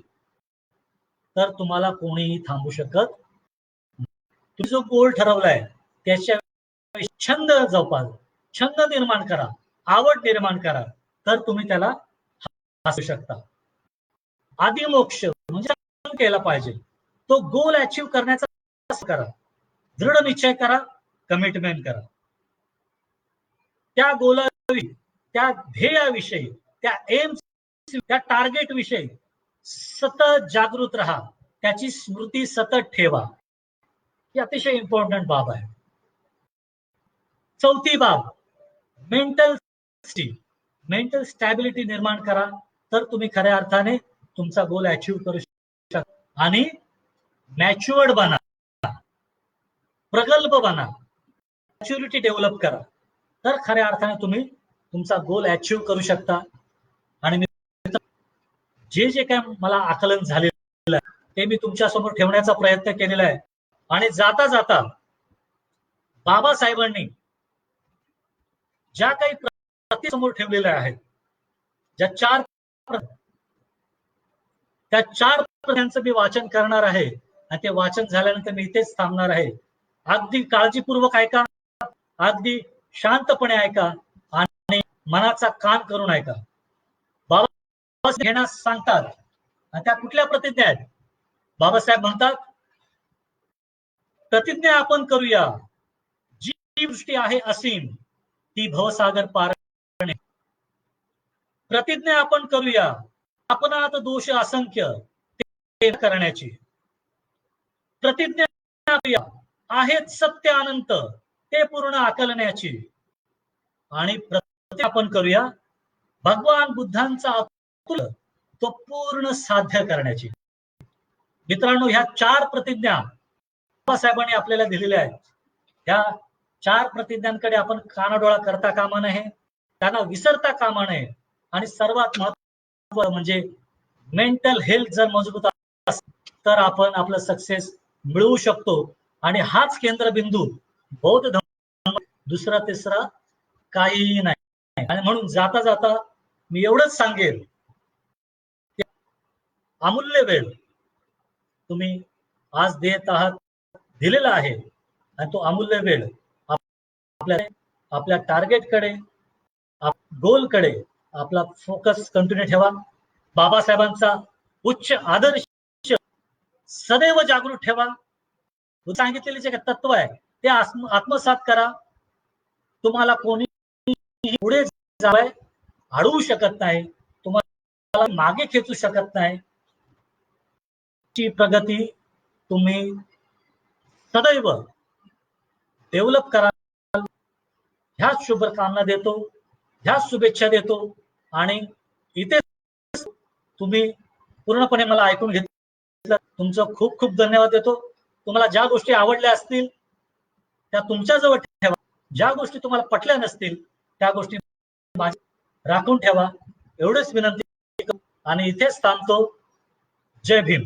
तर तुम्हाला कोणीही थांबू शकत. तुम्ही जो गोल ठरवलाय त्याच्या छंद जोपासा, छंद निर्माण करा, आवड निर्माण करा, तर तुम्ही त्याला हासू शकता. आदिमोक्ष म्हणजे केला पाहिजे. तो गोल अचीव करण्याचा करा. दृढ निश्चय करा, कमिटमेंट करा. त्या गोलाविषयी, त्या ध्येयाविषयी, त्या एम, त्या टार्गेट विषयी सतत जागृत राहा. त्याची स्मृती सतत ठेवा. ही अतिशय इम्पॉर्टंट बाब आहे. चौथी बाब मेंटल स्टॅबिलिटी निर्माण करा, तर तुम्ही खऱ्या अर्थाने तुमचा गोल अचीव करू शकता. आणि मॅच्युअर्ड बना, प्रगल्भ बना, मॅच्युरिटी डेव्हलप करा, तर खऱ्या अर्थाने तुम्ही तुमचा गोल अचीव करू शकता. आणि जे जे काय मला आकलन झालेलं आहे ते मी तुमच्या समोर ठेवण्याचा प्रयत्न केलेला आहे. आणि जाता जाता बाबासाहेबांनी ज्या काही प्रती समोर ठेवलेल्या आहेत, ज्या 4 प्रत्यांचं मी वाचन करणार आहे. आणि ते वाचन झाल्यानंतर मी इथेच थांबणार आहे. अगदी काळजीपूर्वक ऐका, अगदी शांतपणे ऐका आणि मनाचा कान करून ऐका. बाबा घेण्यास सांगतात. आणि त्या कुठल्या प्रतिज्ञा आहेत? बाबासाहेब म्हणतात, प्रतिज्ञा आपण करूया, जी दृष्टी आहे असीम ती भवसागर पार करणे. प्रतिज्ञा आपण करूया, आपणात दोष असंख्य ते करण्याची. प्रतिज्ञा करूया, आहेत सत्य अनंत ते पूर्ण आकलण्याची. आणि प्रतिज्ञा आपण करूया, भगवान बुद्धांचा अतुल तो पूर्ण साध्य करण्याची. मित्रांनो, ह्या 4 प्रतिज्ञा बाबासाहेबांनी आपल्याला दिलेल्या आहेत. ह्या 4 प्रतिज्ञांकडे आपण कानाडोळा करता कामा नये, त्यांना विसरता कामा नये. आणि सर्वात महत्त्वाचं म्हणजे मेंटल हेल्थ जर मजबूत असेल तर आपण आपलं सक्सेस मिळवू शकतो. आणि हाच केंद्रबिंदू बौद्ध धर्म, दुसरा तिसरा काहीही नाही. आणि म्हणून जाता जाता मी एवढंच सांगेल, अमूल्य वेळ तुम्ही आज देत आहात, दिलेला आहे. आणि तो अमूल्य वेळ आपल्या टार्गेटकडे, गोलकडे आपला फोकस कंटिन्यू ठेवा. बाबासाहेबांचा उच्च आदर्श सदैव जागृत ठेवा. सांगितलेले जे तत्व आहे ते आत्मसात करा. तुम्हाला कोणी पुढे जावंय अडवू शकत नाही, तुम्हाला मागे खेचू शकत नाही. ची प्रगती तुम्ही सदैव डेव्हलप करा. ह्याच शुभकामना देतो, ह्याच शुभेच्छा देतो. आणि इथे तुम्ही पूर्णपणे मला ऐकून घेतलं, तुमचं खूप खूप धन्यवाद देतो. तुम्हाला ज्या गोष्टी आवडल्या असतील त्या तुमच्या जवळ ठेवा, ज्या गोष्टी तुम्हाला पटल्या नसतील त्या गोष्टी राखून ठेवा. एवढंच विनंती आणि इथेच थांबतो. जय भीम.